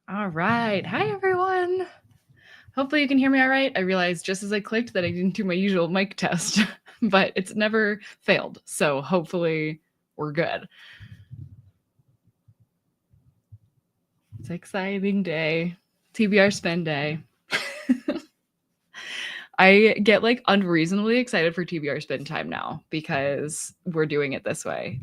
All right. Hi, everyone. Hopefully you can hear me all right. I realized just as I clicked that I didn't do my usual mic test, but it's never failed. So hopefully we're good. It's an exciting day. TBR spin day. I get like unreasonably excited for TBR spin time now because we're doing it this way.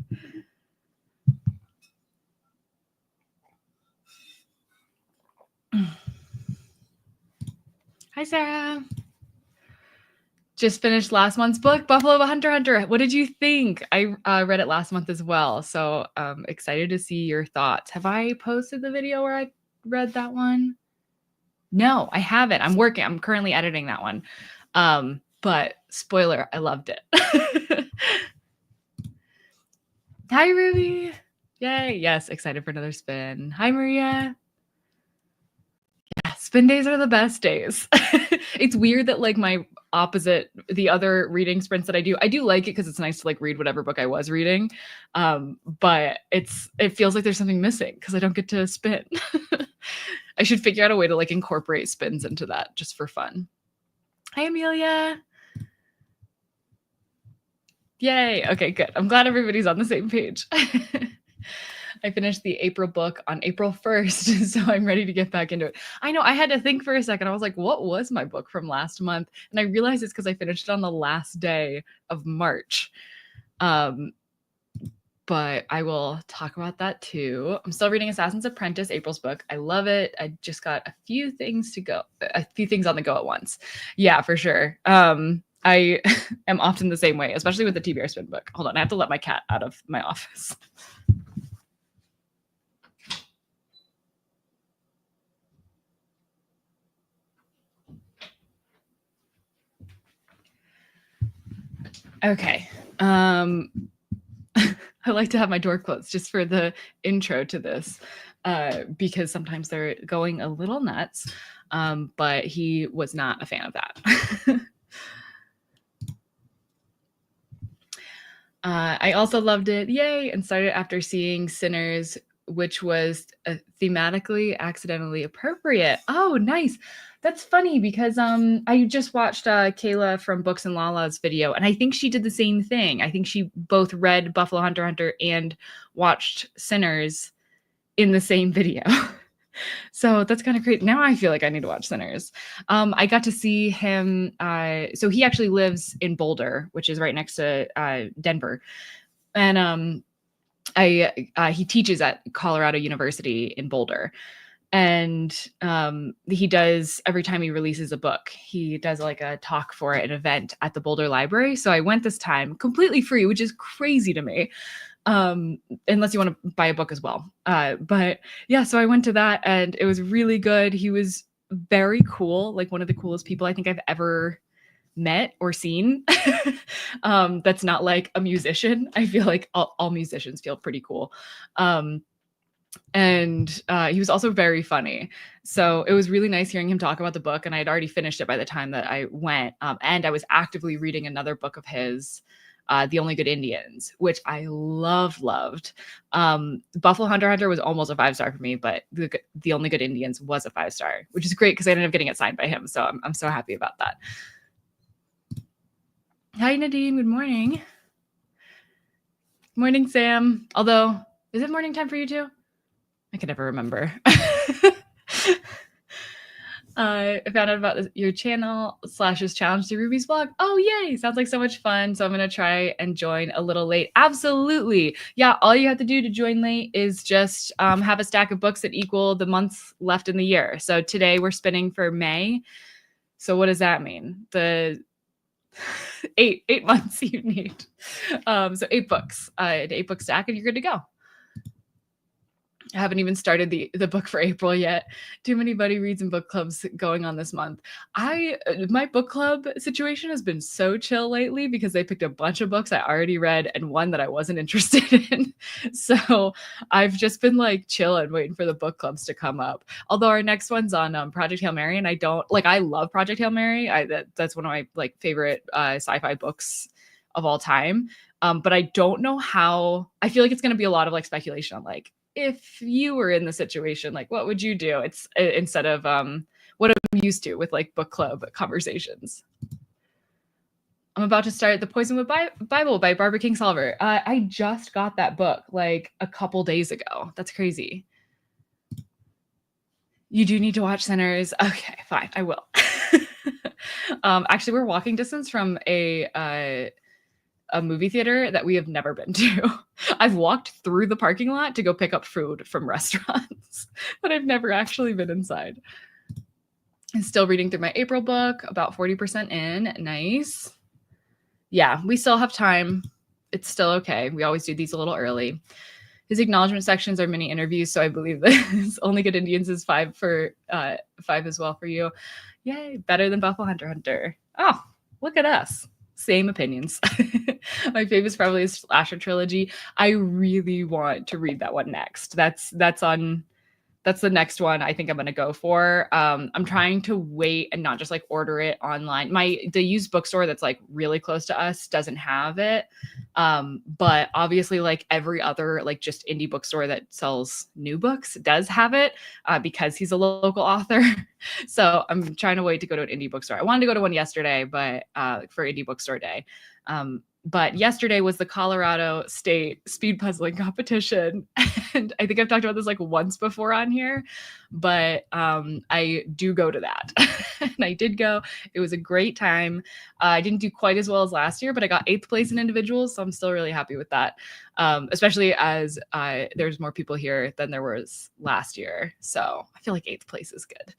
Hi, Sarah. Just finished last month's book, Buffalo Hunter Hunter. What did you think? I read it last month as well. So excited to see your thoughts. Have I posted the video where I read that one? No, I haven't. I'm working. I'm currently editing that one. But spoiler, I loved it. Hi, Ruby. Yay. Yes, excited for another spin. Hi, Maria. Yeah, spin days are the best days. It's weird that like my opposite, the other reading sprints that I do like it because it's nice to like read whatever book I was reading. But it feels like there's something missing because I don't get to spin. I should figure out a way to like incorporate spins into that just for fun. Hi, Amelia. Yay. Okay, good. I'm glad everybody's on the same page. I finished the April book on April 1st, so I'm ready to get back into it. I know I had to think for a second. I was like, what was my book from last month? And I realized it's because I finished it on the last day of March. But I will talk about that too. I'm still reading Assassin's Apprentice, April's book. I love it. I just got a few things on the go at once. Yeah, for sure. I am often the same way, especially with the TBR spin book. Hold on, I have to let my cat out of my office. Okay. I like to have my door closed just for the intro to this because sometimes they're going a little nuts, but he was not a fan of that. I also loved it, yay, and started after seeing Sinners, which was thematically accidentally appropriate. Oh, nice. That's funny because I just watched Kayla from Books and Lala's video, and I think she did the same thing. I think she both read Buffalo Hunter Hunter and watched Sinners in the same video. So that's kind of great. Now I feel like I need to watch Sinners. I got to see him. So he actually lives in Boulder, which is right next to Denver. And he teaches at Colorado University in Boulder. And he does, every time he releases a book, he does like a talk for an event at the Boulder Library. So I went this time completely free, which is crazy to me. Unless you want to buy a book as well. But yeah, so I went to that and it was really good. He was very cool, like one of the coolest people I think I've ever met or seen. That's not like a musician. I feel like all musicians feel pretty cool. And he was also very funny. So it was really nice hearing him talk about the book. And I had already finished it by the time that I went. And I was actively reading another book of his, The Only Good Indians, which I loved. Buffalo Hunter Hunter was almost a 5-star for me, but the Only Good Indians was a 5-star, which is great because I ended up getting it signed by him. So I'm so happy about that. Hi, Nadine. Good morning. Morning, Sam. Although, is it morning time for you too? I can never remember. I found out about your channel / challenge to Ruby's blog. Oh, yay. Sounds like so much fun. So I'm going to try and join a little late. Absolutely. Yeah. All you have to do to join late is just have a stack of books that equal the months left in the year. So today we're spinning for May. So what does that mean? The 8 months you need. So 8 books, an 8-book stack, and you're good to go. I haven't even started the book for April yet. Too many buddy reads and book clubs going on this month. My book club situation has been so chill lately because they picked a bunch of books I already read and one that I wasn't interested in. So I've just been like chill and waiting for the book clubs to come up. Although our next one's on Project Hail Mary, and I love Project Hail Mary. That's one of my like favorite sci-fi books of all time. But I don't know how. I feel like it's going to be a lot of like speculation on like, if you were in the situation, like what would you do? It's instead of what I'm used to with like book club conversations. I'm about to start The Poisonwood Bible by Barbara Kingsolver. I just got that book like a couple days ago. That's crazy. You do need to watch Sinners. Okay, fine, I will. Actually, we're walking distance from a movie theater that we have never been to. I've walked through the parking lot to go pick up food from restaurants, but I've never actually been inside. I'm still reading through my April book, about 40% in. Nice. Yeah, we still have time. It's still okay. We always do these a little early. His acknowledgement sections are mini interviews, so I believe that Only Good Indians is 5 as well for you. Yay, better than Buffalo Hunter. Oh, look at us. Same opinions. My favorite is probably his Slasher trilogy. I really want to read that one next. That's the next one I think I'm going to go for. I'm trying to wait and not just like order it online. The used bookstore that's like really close to us doesn't have it. But obviously like every other like just indie bookstore that sells new books does have it because he's a local author. So I'm trying to wait to go to an indie bookstore. I wanted to go to one yesterday, but for indie bookstore day. But yesterday was the Colorado State speed puzzling competition. And I think I've talked about this like once before on here, but I do go to that. And I did go. It was a great time. I didn't do quite as well as last year, but I got 8th place in individuals. So I'm still really happy with that, especially as there's more people here than there was last year. So I feel like 8th place is good.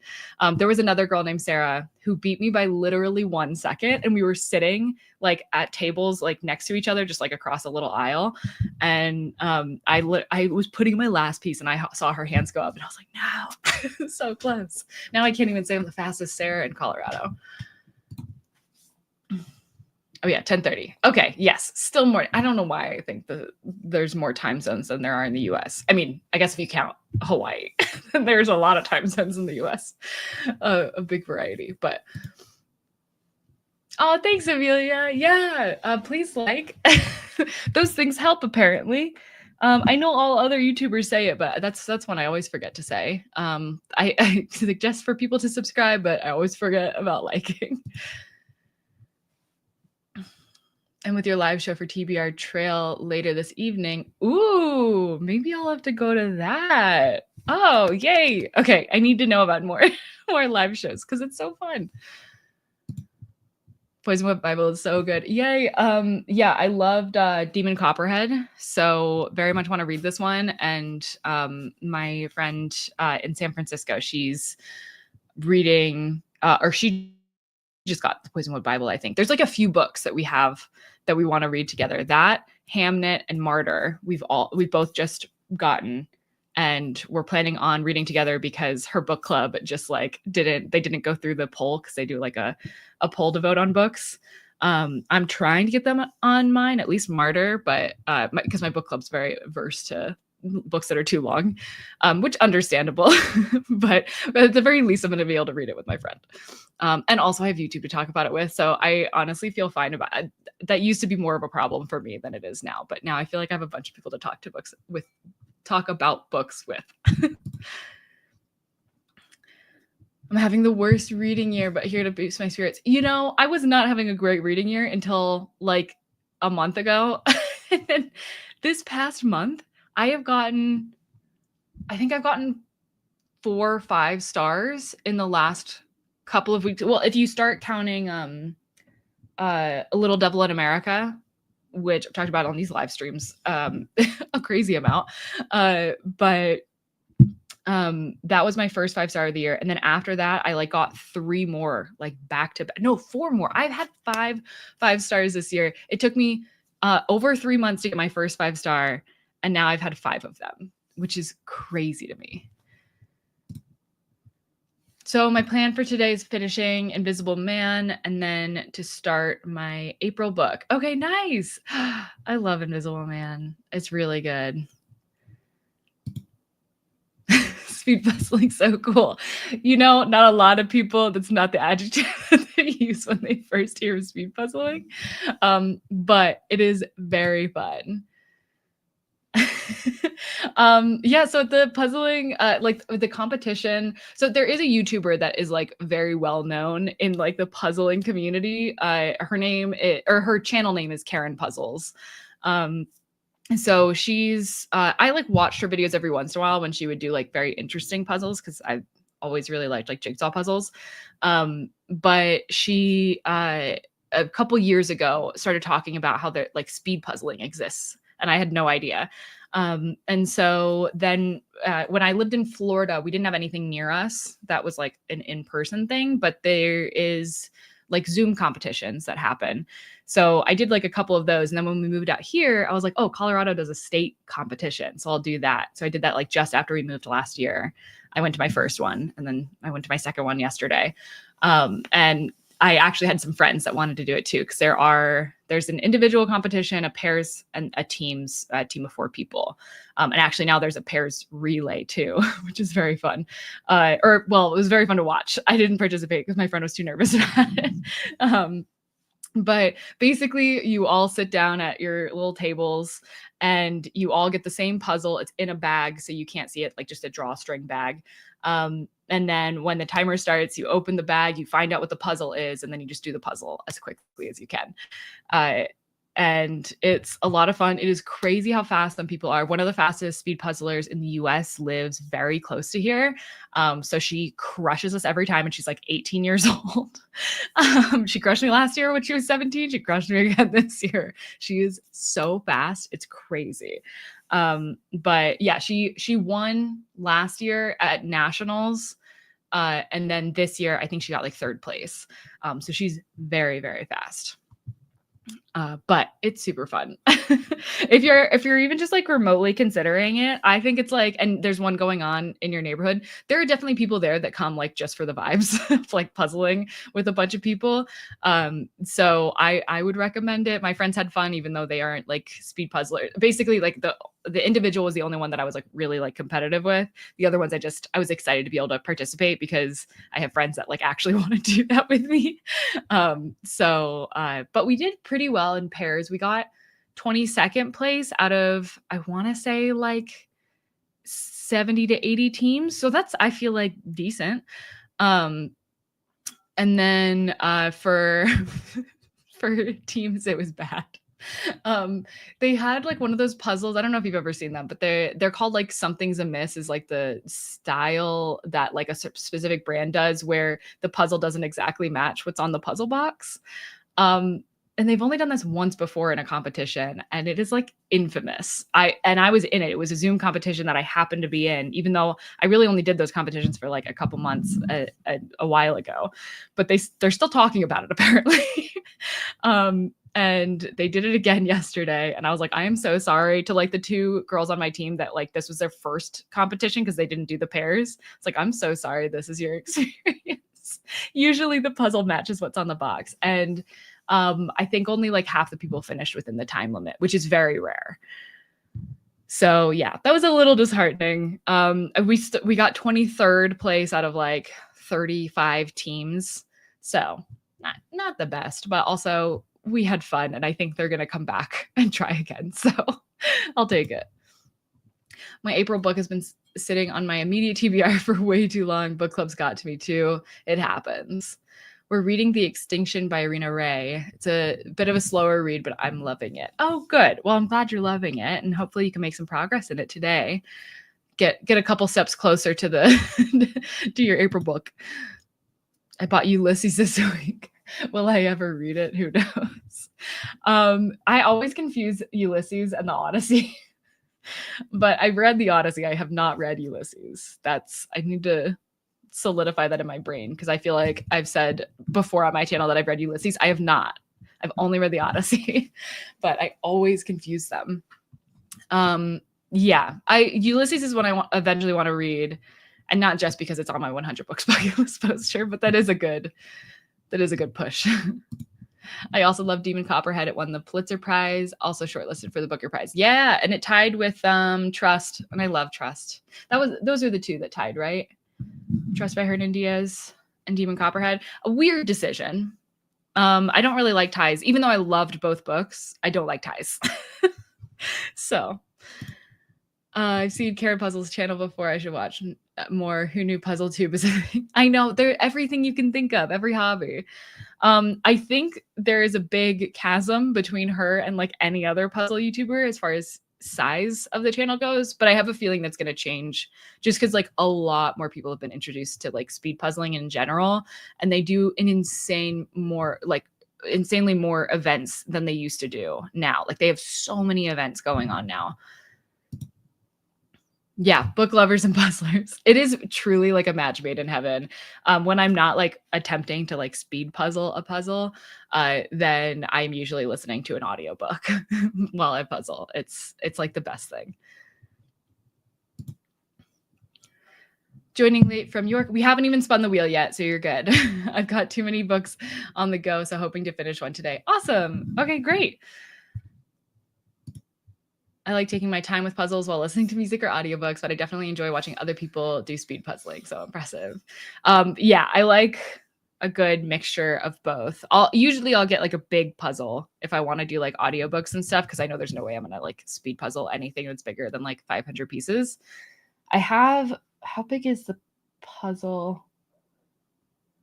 There was another girl named Sarah who beat me by literally 1 second. And we were sitting like at tables like next to each other, just like across a little aisle. And I was putting my last piece and I saw her hands go up and I was like, no, so close. Now I can't even say I'm the fastest Sarah in Colorado. Oh yeah, 10:30. Okay, yes, still more. I don't know why I think there's more time zones than there are in the US. I mean, I guess if you count Hawaii, there's a lot of time zones in the US, a big variety. But oh, thanks, Amelia. Yeah, please like. Those things help apparently. I know all other YouTubers say it, but that's one I always forget to say. I suggest for people to subscribe, but I always forget about liking. And with your live show for TBR Trail later this evening, ooh, maybe I'll have to go to that. Oh, yay. Okay, I need to know about more live shows because it's so fun. Poisonwood Bible is so good. Yay. Yeah, I loved Demon Copperhead. So very much want to read this one. And my friend in San Francisco, she's reading, or she just got the Poisonwood Bible, I think. There's like a few books that we have that we want to read together. That, Hamnet, and Martyr, we've both just gotten. And we're planning on reading together because her book club just like didn't go through the poll because they do like a poll to vote on books. I'm trying to get them on mine, at least Martyr, but because my book club's very averse to books that are too long, which understandable, but at the very least, I'm going to be able to read it with my friend. And also I have YouTube to talk about it with. So I honestly feel fine about it. That used to be more of a problem for me than it is now. But now I feel like I have a bunch of people to talk about books with. I'm having the worst reading year, but here to boost my spirits. You know, I was not having a great reading year until like a month ago. And then this past month, I think I've gotten 4 or 5 stars in the last couple of weeks. Well, if you start counting A Little Devil in America, which I've talked about on these live streams a crazy amount. But that was my first 5-star of the year. And then after that, I like got 3 more, like back to back. No, 4 more. I've had 5 stars this year. It took me over 3 months to get my first 5-star. And now I've had 5 of them, which is crazy to me. So my plan for today is finishing Invisible Man and then to start my April book. Okay, nice. I love Invisible Man. It's really good. speed puzzling so cool. You know, not a lot of people, that's not the adjective that they use when they first hear of speed puzzling. But it is very fun. Yeah, so the puzzling, like the competition. So there is a YouTuber that is like very well known in like the puzzling community. Her channel name is Karen Puzzles. Um, so she's I like watched her videos every once in a while when she would do like very interesting puzzles, because I always really liked like jigsaw puzzles. But she a couple years ago started talking about how the like speed puzzling exists, and I had no idea. And so then when I lived in Florida, we didn't have anything near us that was like an in-person thing, but there is like Zoom competitions that happen. So I did like a couple of those. And then when we moved out here, I was like, oh, Colorado does a state competition. So I'll do that. So I did that like just after we moved last year. I went to my first one, and then I went to my second one yesterday. And I actually had some friends that wanted to do it too, because there's an individual competition, a pairs, and a team of 4 people. And actually now there's a pairs relay too, which is very fun. It was very fun to watch. I didn't participate because my friend was too nervous about it. But basically you all sit down at your little tables and you all get the same puzzle. It's in a bag, so you can't see it, like just a drawstring bag. And then when the timer starts, you open the bag, you find out what the puzzle is, and then you just do the puzzle as quickly as you can. And it's a lot of fun. It is crazy how fast some people are. One of the fastest speed puzzlers in the US lives very close to here. So she crushes us every time, and she's like 18 years old. She crushed me last year when she was 17. She crushed me again this year. She is so fast. It's crazy. But yeah, she won last year at nationals. And then this year, I think she got like 3rd place. So she's very, very fast. But it's super fun. If you're even just like remotely considering it, I think it's like, and there's one going on in your neighborhood, there are definitely people there that come like just for the vibes of like puzzling with a bunch of people. So I would recommend it. My friends had fun, even though they aren't like speed puzzlers. Basically, like the individual was the only one that I was like really like competitive with. The other ones I was excited to be able to participate because I have friends that like actually want to do that with me. But we did pretty well in pairs. We got 22nd place out of, I want to say like 70 to 80 teams. So that's, I feel like, decent. And then for for teams, it was bad. They had like one of those puzzles. I don't know if you've ever seen them, but they're called like Something's Amiss, is like the style that like a specific brand does, where the puzzle doesn't exactly match what's on the puzzle box. And they've only done this once before in a competition, and it is like infamous. I was in it. It was a Zoom competition that I happened to be in, even though I really only did those competitions for like a couple months a while ago. But they're still talking about it apparently. And they did it again yesterday, and I was like, I am so sorry to like the 2 girls on my team that like this was their first competition because they didn't do the pairs. It's like, I'm so sorry this is your experience. Usually the puzzle matches what's on the box, and I think only like half the people finished within the time limit, which is very rare. So yeah, that was a little disheartening. We got 23rd place out of like 35 teams, so not the best, but also we had fun, and I think they're gonna come back and try again. So I'll take it. My April book has been sitting on my immediate TBR for way too long. Book club's got to me too. It happens. We're reading The Extinction by Irina Ray. It's a bit of a slower read, but I'm loving it. Oh, good. Well, I'm glad you're loving it, and hopefully you can make some progress in it today. Get a couple steps closer to to your April book. I bought Ulysses this week. Will I ever read it? Who knows? I always confuse Ulysses and the Odyssey. But I've read the Odyssey. I have not read Ulysses. I need to solidify that in my brain, because I feel like I've said before on my channel that I've read Ulysses. I have not. I've only read the Odyssey, but I always confuse them. Yeah, Ulysses is what I eventually want to read, and not just because it's on my 100 books bucket list poster, but that is a good push. I also love Demon Copperhead. It won the Pulitzer Prize, also shortlisted for the Booker Prize. Yeah, and it tied with Trust, and I love Trust. Those are the two that tied, right? Trust by Hernan Diaz and Demon Copperhead. A weird decision. I don't really like ties, even though I loved both books. I don't like ties. So I've seen Karen Puzzle's channel before. I should watch more. Who knew Puzzle Tube is a thing? I know, they're everything you can think of, every hobby. I think there is a big chasm between her and like any other puzzle YouTuber as far as size of the channel goes, but I have a feeling that's going to change just because like a lot more people have been introduced to like speed puzzling in general, and they do an insanely more events than they used to do now. Like they have so many events going on now. Yeah, book lovers and puzzlers. It is truly like a match made in heaven. When I'm not like attempting to like speed puzzle a puzzle, then I'm usually listening to an audiobook while I puzzle. It's like the best thing. Joining late from York. We haven't even spun the wheel yet, so you're good. I've got too many books on the go, so hoping to finish one today. Awesome. Okay, great. I like taking my time with puzzles while listening to music or audiobooks, but I definitely enjoy watching other people do speed puzzling. So impressive. Yeah, I like a good mixture of both. I'll get like a big puzzle if I want to do like audiobooks and stuff, because I know there's no way I'm gonna like speed puzzle anything that's bigger than like 500 pieces. How big is the puzzle?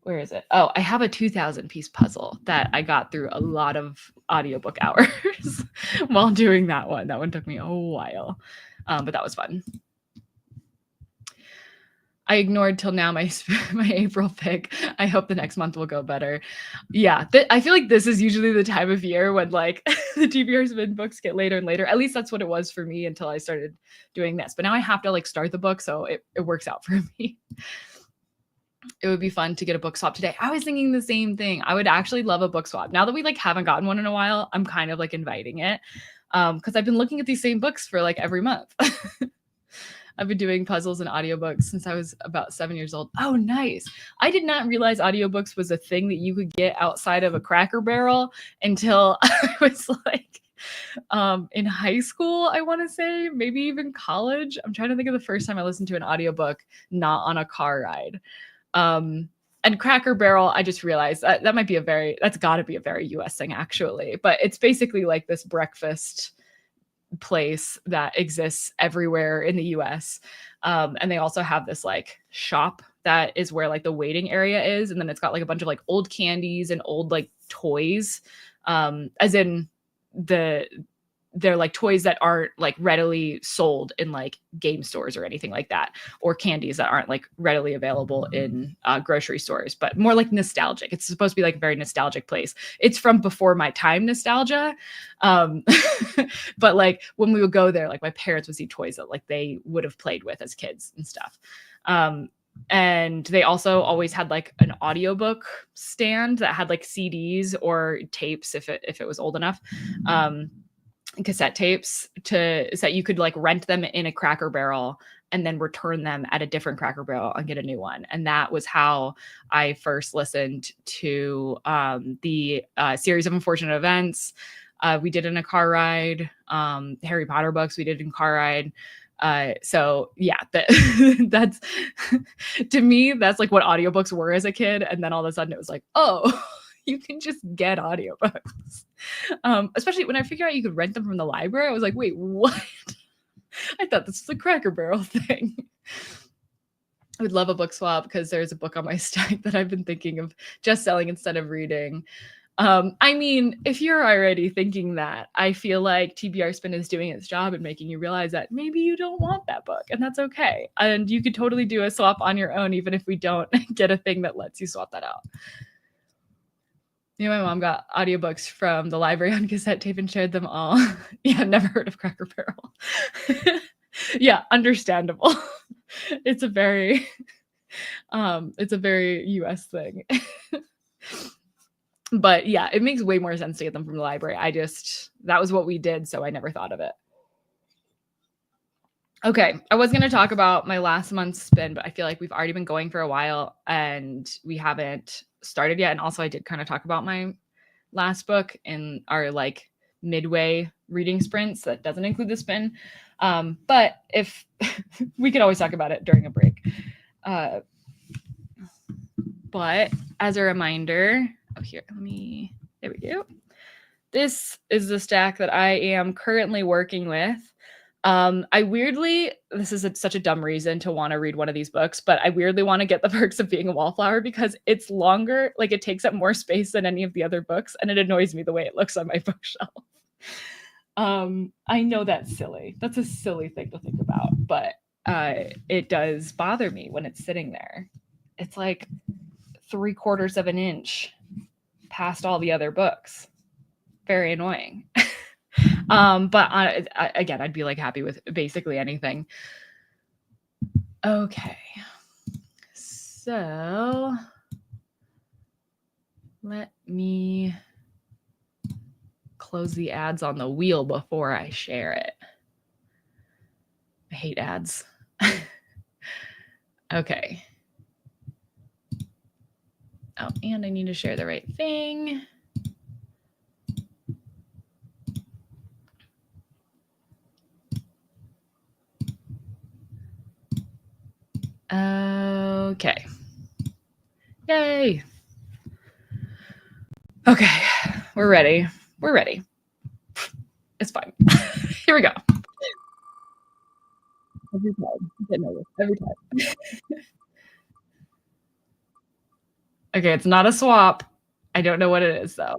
Where is it? Oh, I have a 2,000 piece puzzle that I got through a lot of audiobook hours while doing that one. That one took me a while, but that was fun. I ignored till now my April pick. I hope the next month will go better. Yeah, I feel like this is usually the time of year when like the TBR spin books get later and later. At least that's what it was for me until I started doing this. But now I have to like start the book, so it works out for me. It would be fun to get a book swap today. I was thinking the same thing. I would actually love a book swap. Now that we like haven't gotten one in a while, I'm kind of like inviting it. Because I've been looking at these same books for like every month. I've been doing puzzles and audiobooks since I was about 7 years old. Oh, nice. I did not realize audiobooks was a thing that you could get outside of a Cracker Barrel until I was like in high school, I want to say, maybe even college. I'm trying to think of the first time I listened to an audiobook not on a car ride. And Cracker Barrel, I just realized that's got to be a very US thing actually, but it's basically like this breakfast place that exists everywhere in the US. And they also have this like shop that is where like the waiting area is. And then it's got like a bunch of like old candies and old like toys, as in they're like toys that aren't like readily sold in like game stores or anything like that, or candies that aren't like readily available in grocery stores, but more like nostalgic. It's supposed to be like a very nostalgic place. It's from before my time nostalgia. But like when we would go there, like my parents would see toys that like they would have played with as kids and stuff. And they also always had like an audiobook stand that had like CDs or tapes if it was old enough. Cassette tapes so that you could like rent them in a Cracker Barrel and then return them at a different Cracker Barrel and get a new one. And that was how I first listened to the series of unfortunate events. We did in a car ride. Harry Potter books we did in car ride. So yeah, that's to me, that's like what audiobooks were as a kid. And then all of a sudden it was like, oh, you can just get audiobooks. Especially when I figured out you could rent them from the library. I was like, wait, what? I thought this was a Cracker Barrel thing. I would love a book swap because there's a book on my stack that I've been thinking of just selling instead of reading. I mean, if you're already thinking that, I feel like TBR Spin is doing its job and making you realize that maybe you don't want that book, and that's okay. And you could totally do a swap on your own, even if we don't get a thing that lets you swap that out. My mom got audiobooks from the library on cassette tape and shared them all. Yeah, never heard of Cracker Barrel. Yeah, understandable. It's a very US thing. But yeah, it makes way more sense to get them from the library. That was what we did, so I never thought of it. Okay, I was going to talk about my last month's spin, but I feel like we've already been going for a while and we haven't started yet. And also I did kind of talk about my last book in our like midway reading sprints. That doesn't include the spin. But if we could always talk about it during a break. But as a reminder, there we go. This is the stack that I am currently working with. This is such a dumb reason to want to read one of these books, but I weirdly want to get The Perks of Being a Wallflower because it's longer, like it takes up more space than any of the other books, and it annoys me the way it looks on my bookshelf. I know that's silly. That's a silly thing to think about, but it does bother me when it's sitting there. It's like 3/4 of an inch past all the other books. Very annoying. But again, I'd be like happy with basically anything. Okay. So let me close the ads on the wheel before I share it. I hate ads. Okay. Oh, and I need to share the right thing. Okay. Yay. Okay. We're ready. We're ready. It's fine. Here we go. Every time. Get nervous. Every time. Okay, it's not a swap. I don't know what it is, though.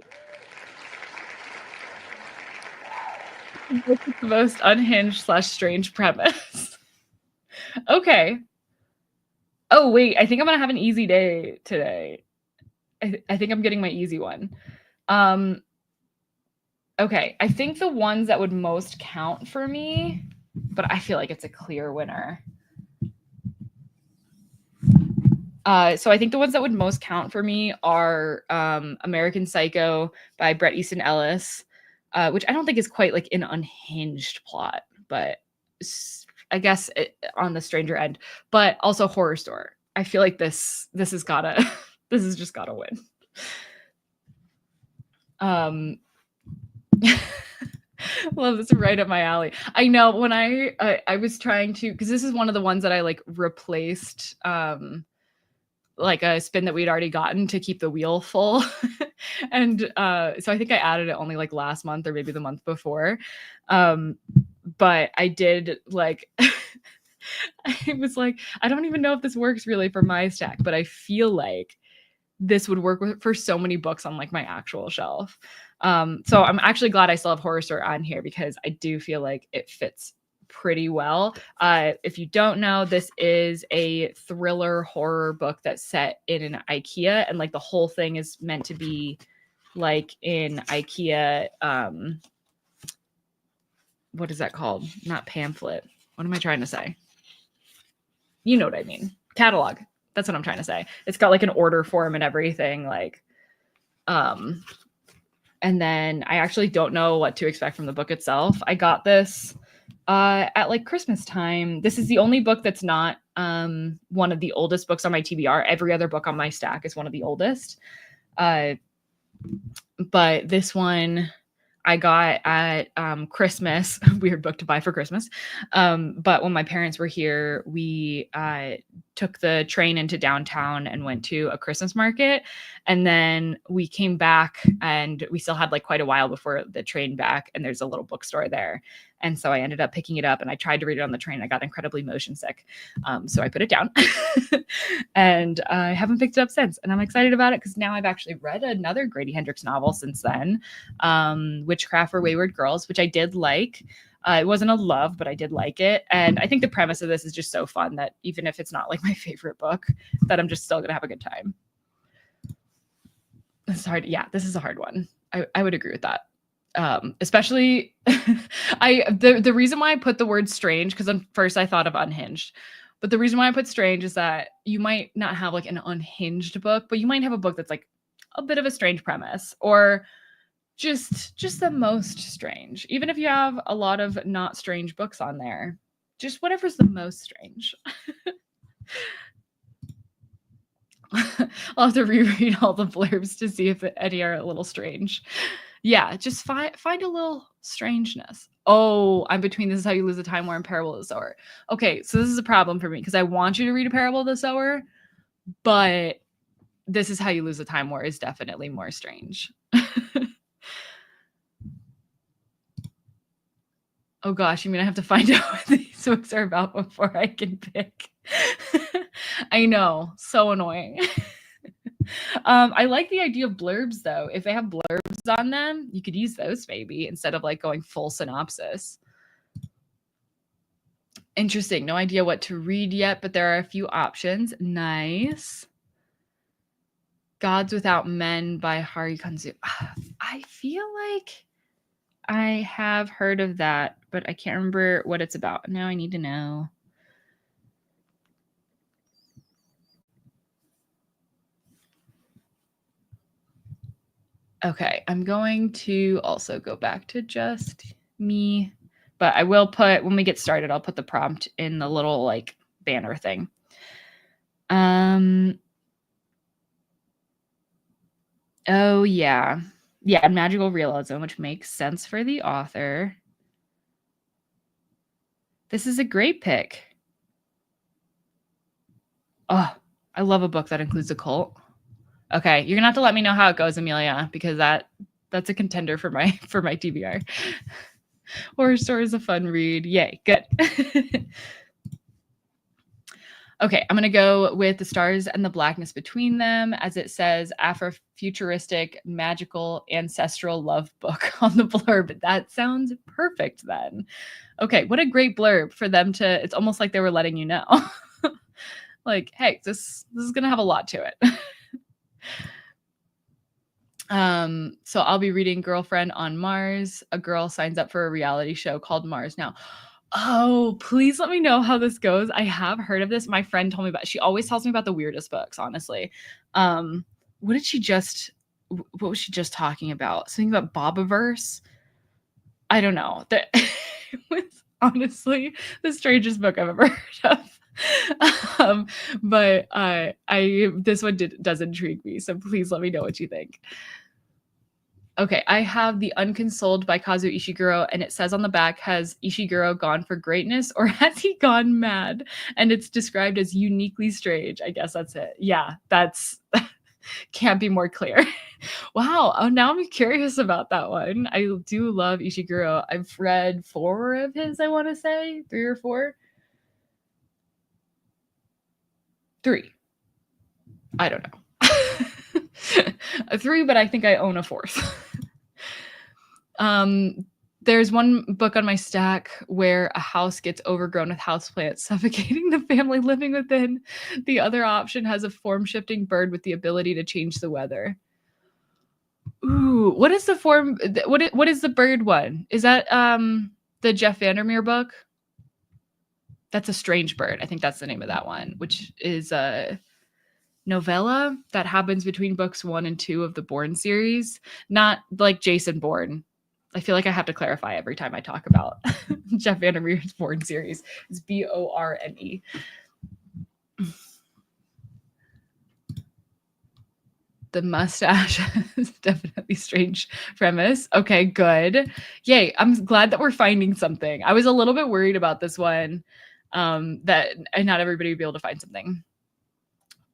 What's the most unhinged / strange premise? Okay. Oh, wait. I think I'm going to have an easy day today. I think I'm getting my easy one. Okay. I think the ones that would most count for me, but I feel like it's a clear winner. So I think the ones that would most count for me are American Psycho by Bret Easton Ellis, which I don't think is quite like an unhinged plot, but I guess on the stranger end. But also Horror Store. I feel like this has gotta this has just gotta win. Well, this is right up my alley. I know when I was trying to, because this is one of the ones that I like replaced like a spin that we'd already gotten to keep the wheel full. And so I think I added it only like last month or maybe the month before. But I did like I was like, I don't even know if this works really for my stack, but I feel like this would work for so many books on like my actual shelf. So I'm actually glad I still have Horror Store on here because I do feel like it fits pretty well. If you don't know, this is a thriller horror book that's set in an IKEA, and like the whole thing is meant to be like in IKEA. What is that called? Not pamphlet. What am I trying to say? You know what I mean. Catalog. That's what I'm trying to say. It's got like an order form and everything. Like, and then I actually don't know what to expect from the book itself. I got this at like Christmas time. This is the only book that's not one of the oldest books on my TBR. Every other book on my stack is one of the oldest. But this one I got at Christmas. Weird book to buy for Christmas. But when my parents were here, we took the train into downtown and went to a Christmas market. And then we came back and we still had like quite a while before the train back. And there's a little bookstore there. And so I ended up picking it up and I tried to read it on the train. I got incredibly motion sick. So I put it down and I haven't picked it up since. And I'm excited about it because now I've actually read another Grady Hendrix novel since then, Witchcraft for Wayward Girls, which I did like. It wasn't a love, but I did like it. And I think the premise of this is just so fun that even if it's not like my favorite book, that I'm just still going to have a good time. It's hard. Yeah, this is a hard one. I would agree with that. Especially the reason why I put the word strange, because first I thought of unhinged, but the reason why I put strange is that you might not have like an unhinged book, but you might have a book that's like a bit of a strange premise or just the most strange. Even if you have a lot of not strange books on there, just whatever's the most strange. I'll have to reread all the blurbs to see if any are a little strange. Yeah, just find a little strangeness. Oh, I'm between This Is How You Lose the Time War and Parable of the Sower. Okay, so this is a problem for me because I want you to read a Parable of the Sower, but This Is How You Lose the Time War is definitely more strange. Oh gosh, you mean I have to find out what these books are about before I can pick? I know, so annoying. I like the idea of blurbs though. If they have blurbs on them, you could use those maybe instead of like going full synopsis. Interesting. No idea what to read yet, but there are a few options. Nice. Gods Without Men by Hari Kanzu. I feel like I have heard of that, but I can't remember what it's about. Now I need to know. Okay, I'm going to also go back to just me, but I will put, when we get started, I'll put the prompt in the little like banner thing. Oh yeah. Yeah, magical realism, which makes sense for the author. This is a great pick. Oh, I love a book that includes a cult. Okay, you're gonna have to let me know how it goes, Amelia, because that's a contender for my TBR. Horror Story is a fun read. Yay, good. Okay, I'm going to go with The Stars and the Blackness Between Them, as it says Afrofuturistic, magical, ancestral love book on the blurb. That sounds perfect then. Okay, what a great blurb for them to, it's almost like they were letting you know. Like, hey, this is going to have a lot to it. So I'll be reading Girlfriend on Mars. A girl signs up for a reality show called Mars Now. Oh, please let me know how this goes. I have heard of this. My friend told me about it. She always tells me about the weirdest books, honestly. What was she just talking about? Something about Bobaverse? I don't know. That it was honestly the strangest book I've ever heard of. But this one does intrigue me, so please let me know what you think. Okay, I have The Unconsoled by Kazuo Ishiguro, and it says on the back, has Ishiguro gone for greatness or has he gone mad? And it's described as uniquely strange. I guess that's it. Yeah, that's can't be more clear. Wow. Oh, now I'm curious about that one. I do love Ishiguro. I've read 4 of his, I want to say, 3 or 4. 3. I don't know. 3, but I think I own a 4th. There's one book on my stack where a house gets overgrown with houseplants, suffocating the family living within. The other option has a form-shifting bird with the ability to change the weather. Ooh, what is the form? What is the bird one? Is that the Jeff Vandermeer book? That's a Strange Bird. I think that's the name of that one, which is a novella that happens between books 1 and 2 of the Bourne series. Not like Jason Bourne. I feel like I have to clarify every time I talk about Jeff Vandermeer's Bourne series. It's Borne. The mustache is definitely strange premise. Okay, good. Yay. I'm glad that we're finding something. I was a little bit worried about this one, that not everybody would be able to find something.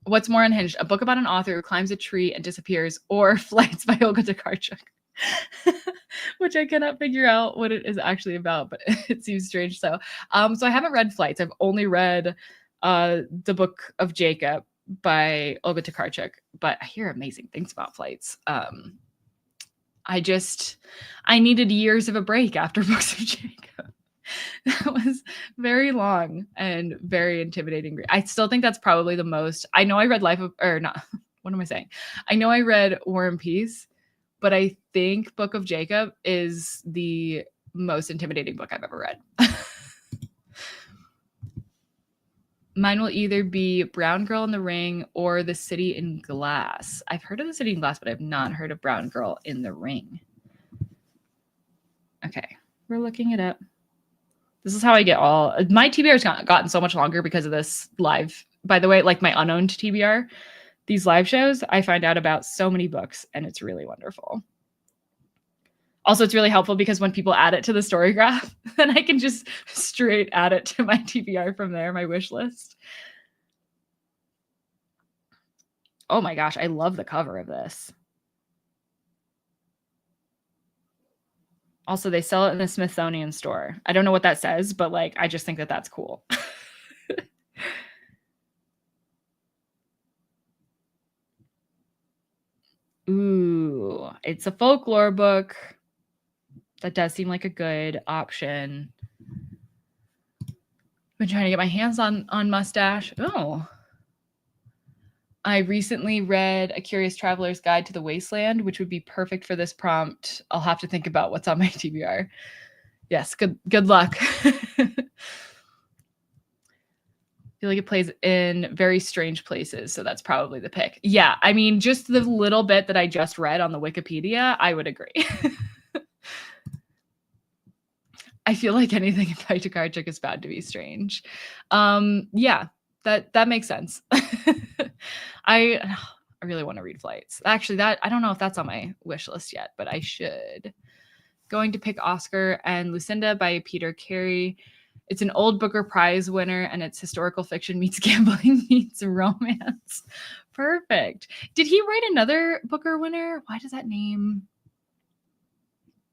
What's more unhinged? A book about an author who climbs a tree and disappears, or Flights by Olga Tokarczuk. Which I cannot figure out what it is actually about, but it seems strange. So I haven't read Flights. I've only read the Book of Jacob by Olga Tokarczuk, but I hear amazing things about Flights. I needed years of a break after Books of Jacob. That was very long and very intimidating. I still think that's probably the most. I know I read Life of, or not. What am I saying? I know I read War and Peace, but I think Book of Jacob is the most intimidating book I've ever read. Mine will either be Brown Girl in the Ring or The City in Glass. I've heard of The City in Glass, but I've not heard of Brown Girl in the Ring. Okay, we're looking it up. This is how I get all my TBR's gotten so much longer because of this live. By the way, like my unowned TBR, these live shows, I find out about so many books, and it's really wonderful. Also, it's really helpful because when people add it to the story graph, then I can just straight add it to my TBR from there, my wish list. Oh my gosh, I love the cover of this. Also, they sell it in the Smithsonian store. I don't know what that says, but like, I just think that that's cool. Ooh, it's a folklore book. That does seem like a good option. Been trying to get my hands on Mustache. Oh. I recently read A Curious Traveler's Guide to the Wasteland, which would be perfect for this prompt. I'll have to think about what's on my TBR. Yes, good luck. I feel like it plays in very strange places, so that's probably the pick. Yeah, I mean, just the little bit that I just read on the Wikipedia, I would agree. I feel like anything in Fight to Card Trick is bound to be strange. Yeah, that makes sense. I really want to read Flights. Actually, that I don't know if that's on my wish list yet, but I should. Going to pick Oscar and Lucinda by Peter Carey. It's an old Booker Prize winner, and it's historical fiction meets gambling meets romance. Perfect. Did he write another Booker winner? Why does that name?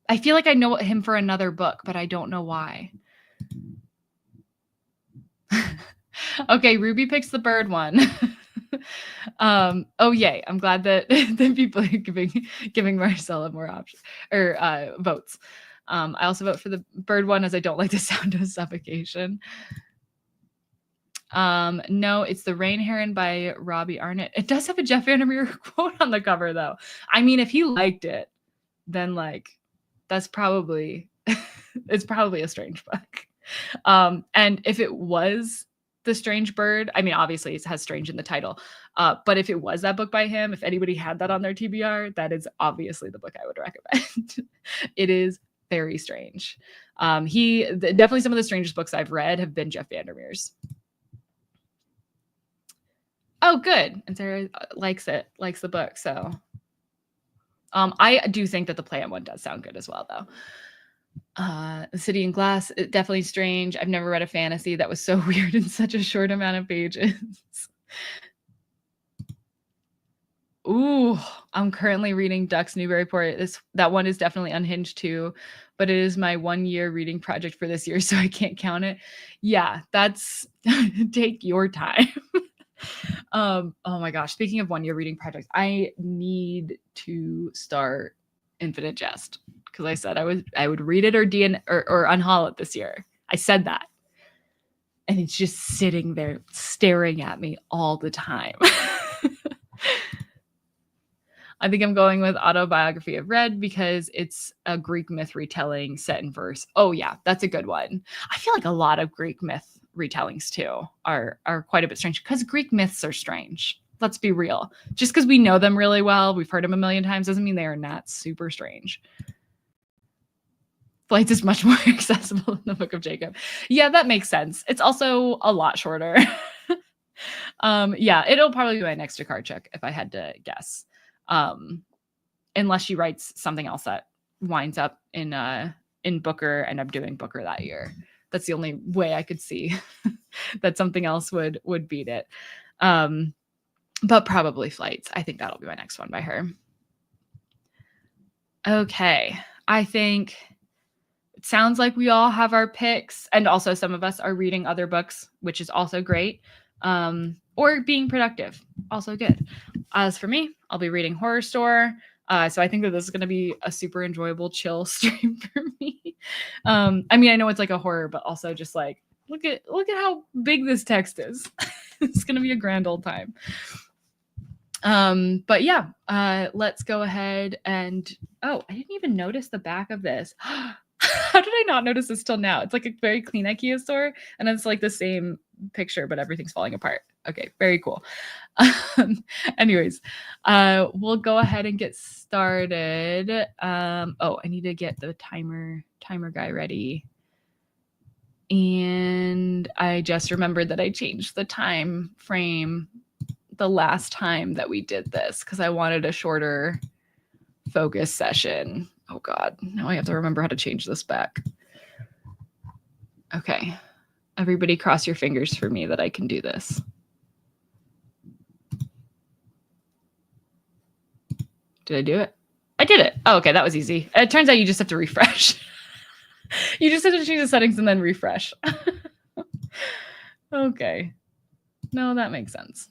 I feel like I know him for another book, but I don't know why. Okay, Ruby picks the bird one. Oh yay! I'm glad that people are giving Marcella more options or votes. I also vote for the bird one as I don't like the sound of suffocation. No, it's The Rain Heron by Robbie Arnott. It does have a Jeff Vandermeer quote on the cover, though. I mean, if he liked it, then like that's probably it's probably a strange book. And if it was The Strange Bird, I mean, obviously it has strange in the title, but if it was that book by him, if anybody had that on their TBR, that is obviously the book I would recommend. It is very strange. Definitely some of the strangest books I've read have been Jeff Vandermeer's. Oh, good. And Sarah likes the book. So I do think that the Play-On one does sound good as well, though. The City in Glass, definitely strange. I've never read a fantasy that was so weird in such a short amount of pages. Ooh, I'm currently reading Ducks Newburyport. That one is definitely unhinged too, but it is my 1-year reading project for this year, so I can't count it. Yeah, that's take your time. Oh my gosh, speaking of 1-year reading projects, I need to start Infinite Jest because I said I would read it or unhaul it this year. I said that. And it's just sitting there staring at me all the time. I think I'm going with Autobiography of Red because it's a Greek myth retelling set in verse. Oh yeah, that's a good one. I feel like a lot of Greek myth retellings too are quite a bit strange because Greek myths are strange. Let's be real. Just because we know them really well, we've heard them a million times, doesn't mean they are not super strange. Flights is much more accessible than the Book of Jacob. Yeah, that makes sense. It's also a lot shorter. Yeah, it'll probably be my next card check if I had to guess. Unless she writes something else that winds up in Booker and I'm doing Booker that year. That's the only way I could see that something else would beat it. But probably Flights. I think that'll be my next one by her. Okay. I think it sounds like we all have our picks, and also some of us are reading other books, which is also great. Or being productive, also good. As for me, I'll be reading Horror Store. So I think that this is going to be a super enjoyable, chill stream for me. I mean, I know it's like a horror, but also just like, look at how big this text is. It's going to be a grand old time. But yeah, let's go ahead and, oh, I didn't even notice the back of this. How did I not notice this till now? It's like a very clean IKEA store, and it's like the same picture, but everything's falling apart. Okay, very cool. Anyways, we'll go ahead and get started. Oh, I need to get the timer guy ready. And I just remembered that I changed the time frame the last time that we did this because I wanted a shorter focus session. Oh God, now I have to remember how to change this back. Okay, everybody cross your fingers for me that I can do this. Did I do it? I did it. Oh, okay, that was easy. It turns out you just have to refresh. You just have to change the settings and then refresh. Okay. No, that makes sense.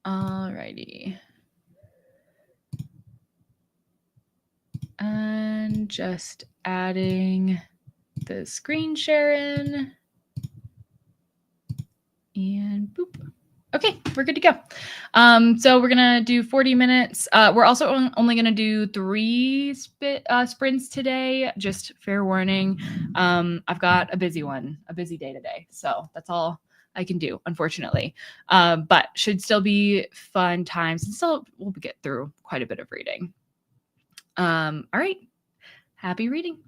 Alrighty. And just adding the screen share in. And boop. Okay, we're good to go. So we're gonna do 40 minutes. We're also only gonna do 3 sprints today. Just fair warning. I've got a busy day today. So that's all I can do, unfortunately. But should still be fun times. And still, we'll get through quite a bit of reading. All right. Happy reading.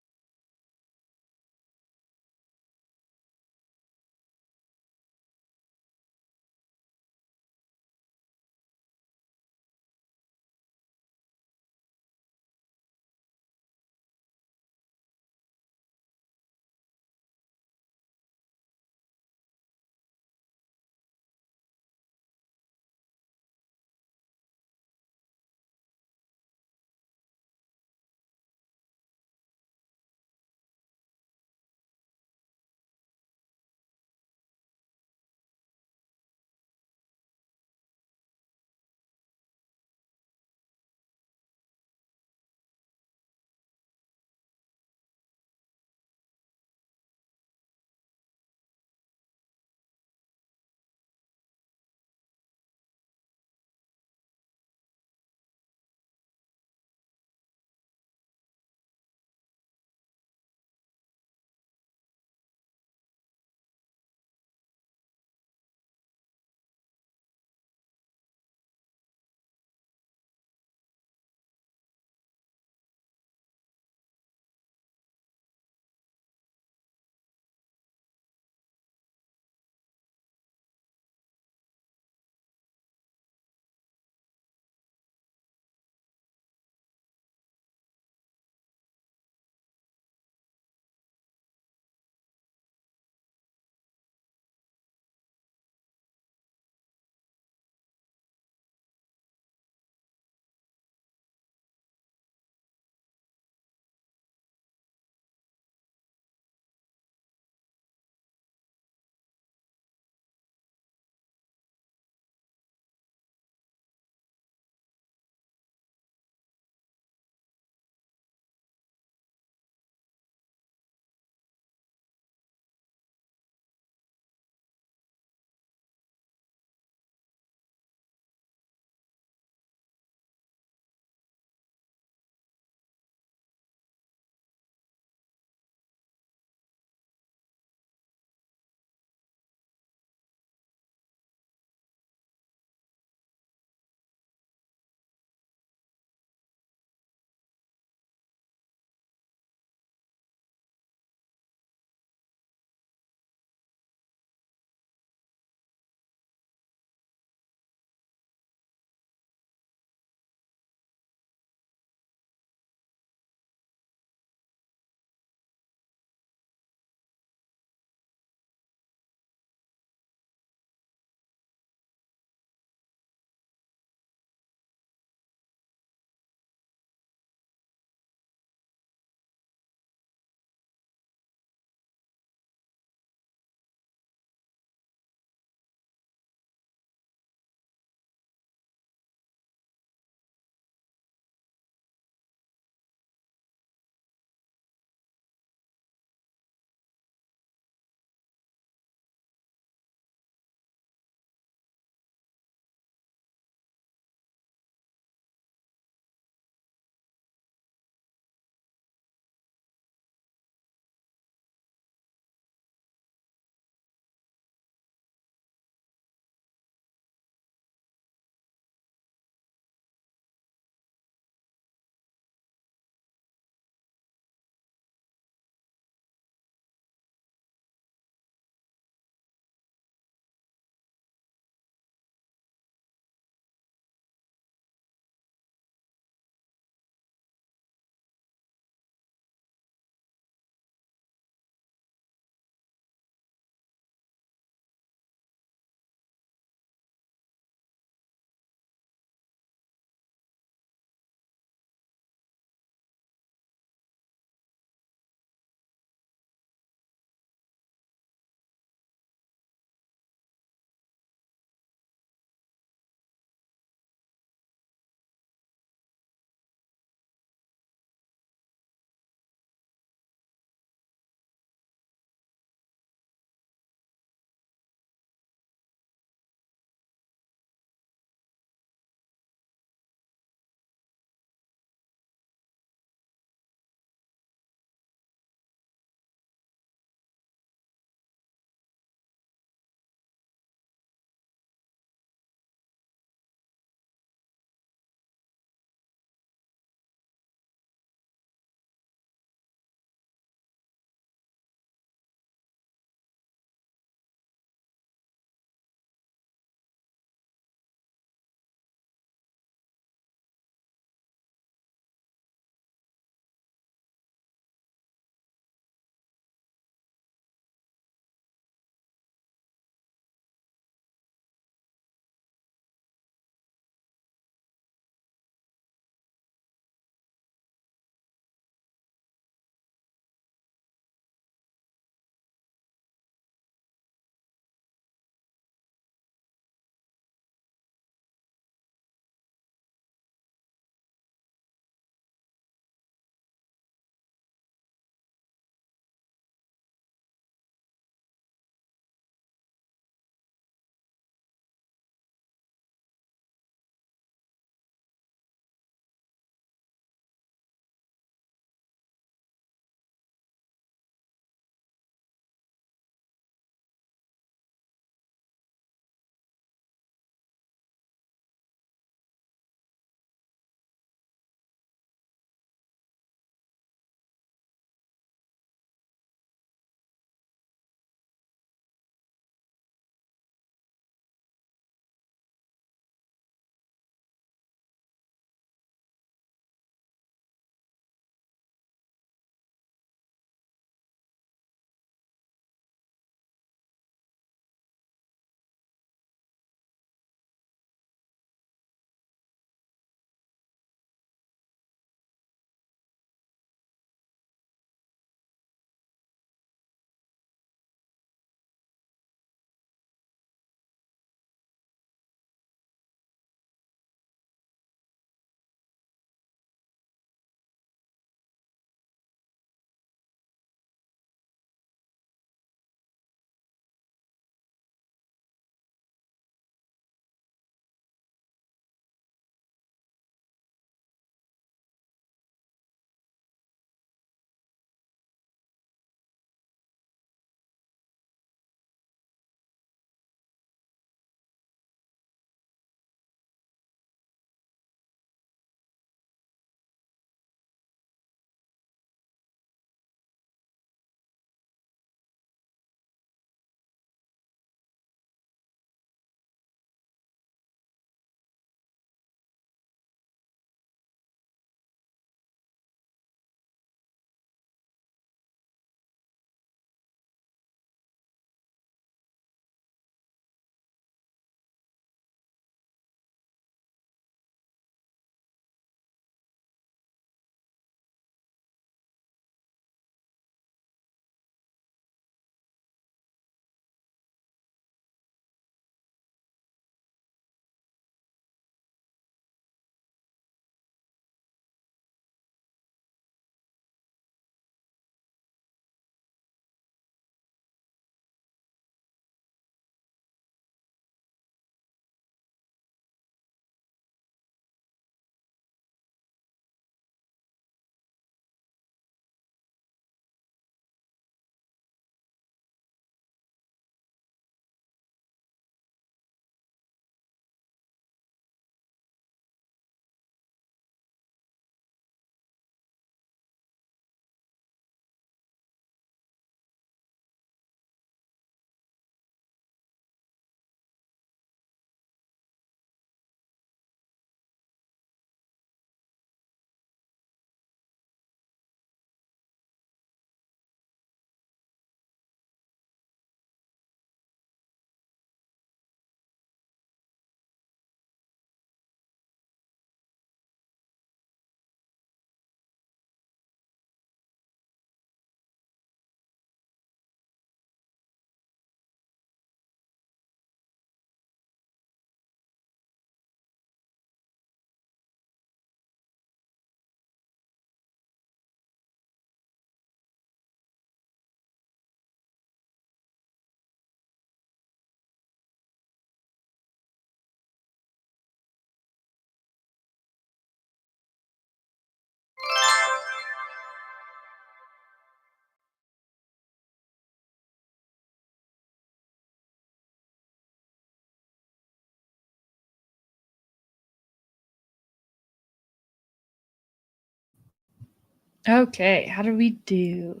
Okay, how do we do?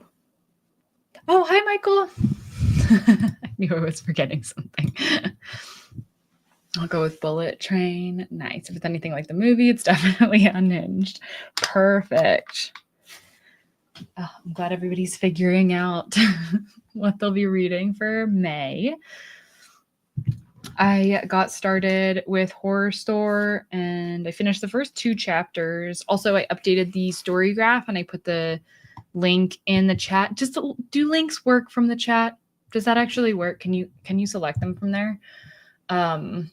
Oh, hi, Michael. I knew I was forgetting something. I'll go with Bullet Train. Nice. If it's anything like the movie, it's definitely Unhinged. Perfect. Oh, I'm glad everybody's figuring out what they'll be reading for May. I got started with Horror Store and I finished the first 2 chapters. Also, I updated the story graph and I put the link in the chat. Just do links work from the chat? Does that actually work? Can you select them from there? I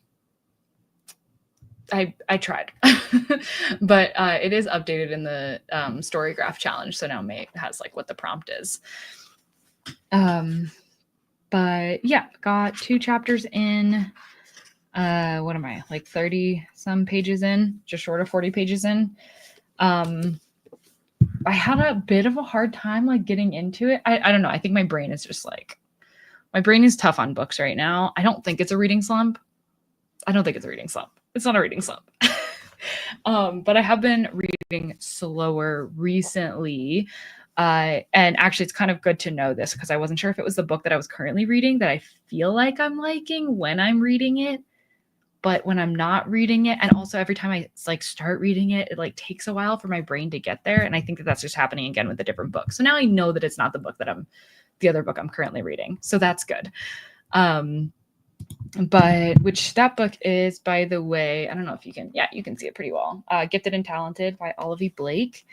tried, but it is updated in the story graph challenge. So now May has like what the prompt is. But yeah, got 2 chapters in. What am I, like 30 some pages in, just short of 40 pages in. I had a bit of a hard time like getting into it. I don't know. I think my brain is just like, my brain is tough on books right now. I don't think it's a reading slump. It's not a reading slump. But I have been reading slower recently. And actually, it's kind of good to know this because I wasn't sure if it was the book that I was currently reading that I feel like I'm liking when I'm reading it, but when I'm not reading it, and also every time I like start reading it, it like takes a while for my brain to get there. And I think that that's just happening again with a different book. So now I know that it's not the other book I'm currently reading. So that's good. But which that book is, by the way, I don't know if you can see it pretty well. Gifted and Talented by Olivia Blake,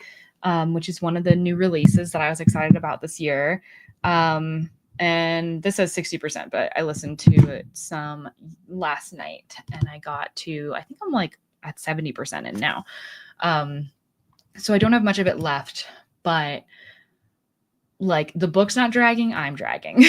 which is one of the new releases that I was excited about this year. And this says 60%, but I listened to it some last night and I got to, I think I'm like at 70% in now. So I don't have much of it left, but like the book's not dragging, I'm dragging.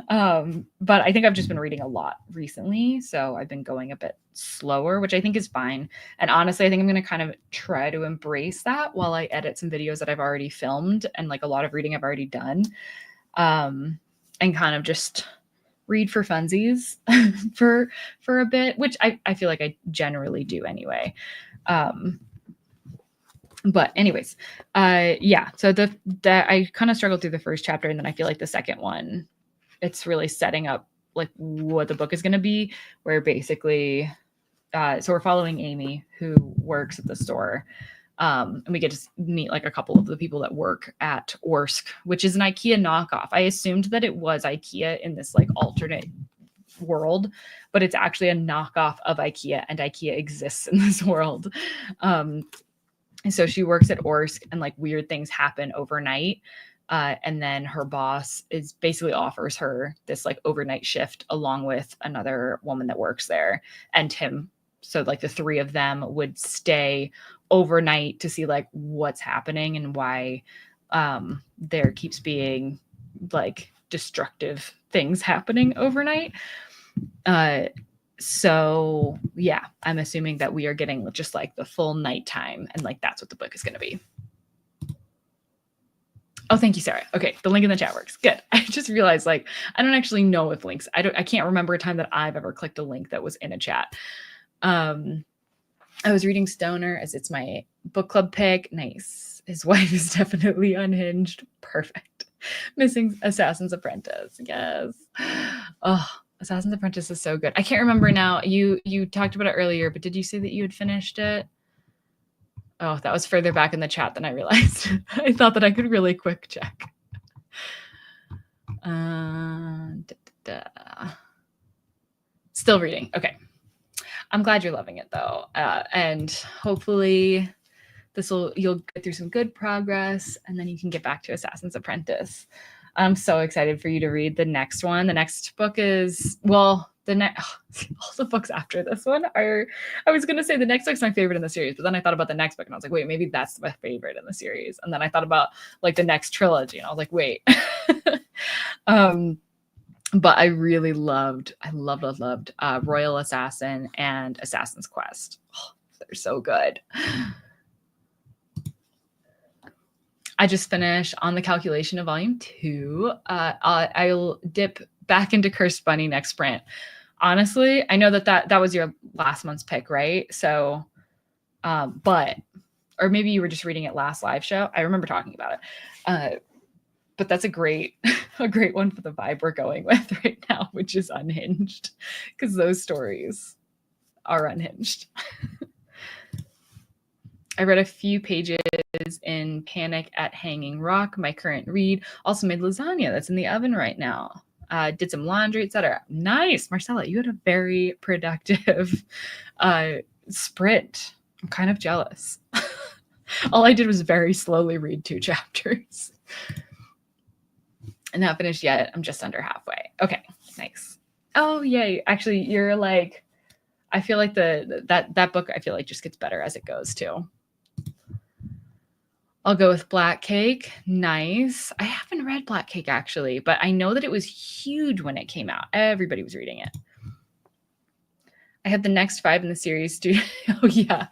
But I think I've just been reading a lot recently, so I've been going a bit slower, which I think is fine. And honestly, I think I'm going to kind of try to embrace that while I edit some videos that I've already filmed and like a lot of reading I've already done, and kind of just read for funsies for a bit, which I feel like I generally do anyway. But anyways, yeah, so that I kind of struggled through the first chapter, and then I feel like the second one, it's really setting up like what the book is going to be, where basically, so we're following Amy who works at the store. And we get to meet like a couple of the people that work at Orsk, which is an IKEA knockoff. I assumed that it was IKEA in this like alternate world, but it's actually a knockoff of IKEA, and IKEA exists in this world. And so she works at Orsk, and like weird things happen overnight. And then her boss is basically offers her this like overnight shift along with another woman that works there and him. So like the 3 of them would stay overnight to see like what's happening and why there keeps being like destructive things happening overnight. So yeah, I'm assuming that we are getting just like the full nighttime, and like that's what the book is going to be. Oh, thank you, Sarah. Okay, the link in the chat works. Good. I just realized like I don't actually know if links. I can't remember a time that I've ever clicked a link that was in a chat. I was reading Stoner as it's my book club pick. Nice. His wife is definitely unhinged. Perfect. Missing Assassin's Apprentice. Yes. Oh, Assassin's Apprentice is so good. I can't remember now. You talked about it earlier, but did you say that you had finished it? Oh, that was further back in the chat than I realized. I thought that I could really quick check. Still reading. Okay. I'm glad you're loving it though. And hopefully you'll get through some good progress and then you can get back to Assassin's Apprentice. I'm so excited for you to read the next one. The next book is, well, all the books after this one are, I was going to say the next book's my favorite in the series, but then I thought about the next book and I was like, wait, maybe that's my favorite in the series. And then I thought about like the next trilogy and I was like, wait. But I really loved Royal Assassin and Assassin's Quest. Oh, they're so good. I just finished On the Calculation of Volume 2. I'll dip back into Cursed Bunny next sprint. Honestly, I know that was your last month's pick, right? So, but or maybe you were just reading it last live show. I remember talking about it. But that's a great one for the vibe we're going with right now, which is unhinged, because those stories are unhinged. I read a few pages in Panic at Hanging Rock, my current read. Also made lasagna that's in the oven right now. Did some laundry, etc. Nice. Marcella, you had a very productive sprint. I'm kind of jealous. All I did was very slowly read 2 chapters. And not finished yet. I'm just under halfway. Okay, nice. Oh, yay. Actually, you're like, I feel like that book, I feel like just gets better as it goes too. I'll go with Black Cake. Nice. I haven't read Black Cake actually, but I know that it was huge when it came out. Everybody was reading it. I had the next 5 in the series due to the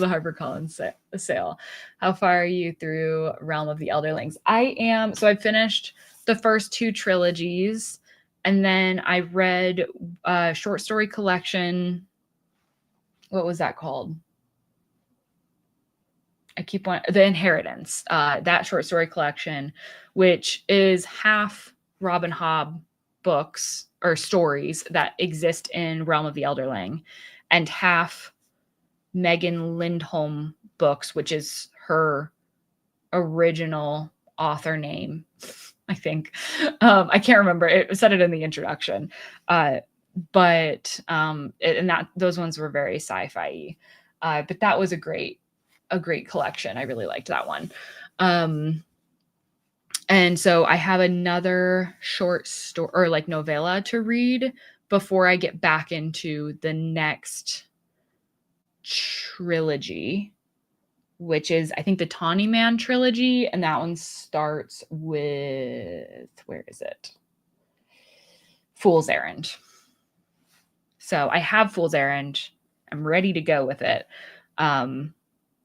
HarperCollins sale. How far are you through Realm of the Elderlings? So I've finished the first 2 trilogies, and then I read a short story collection. What was that called? The Inheritance, that short story collection, which is half Robin Hobb books or stories that exist in Realm of the Elderling, and half Megan Lindholm books, which is her original author name, I think. I can't remember. It said it in the introduction. But those ones were very sci-fi-y. But that was a great collection. I really liked that one. And so I have another short story or like novella to read before I get back into the next trilogy, which is, I think, the Tawny Man trilogy. And that one starts with, where is it? Fool's Errand. So I have Fool's Errand. I'm ready to go with it.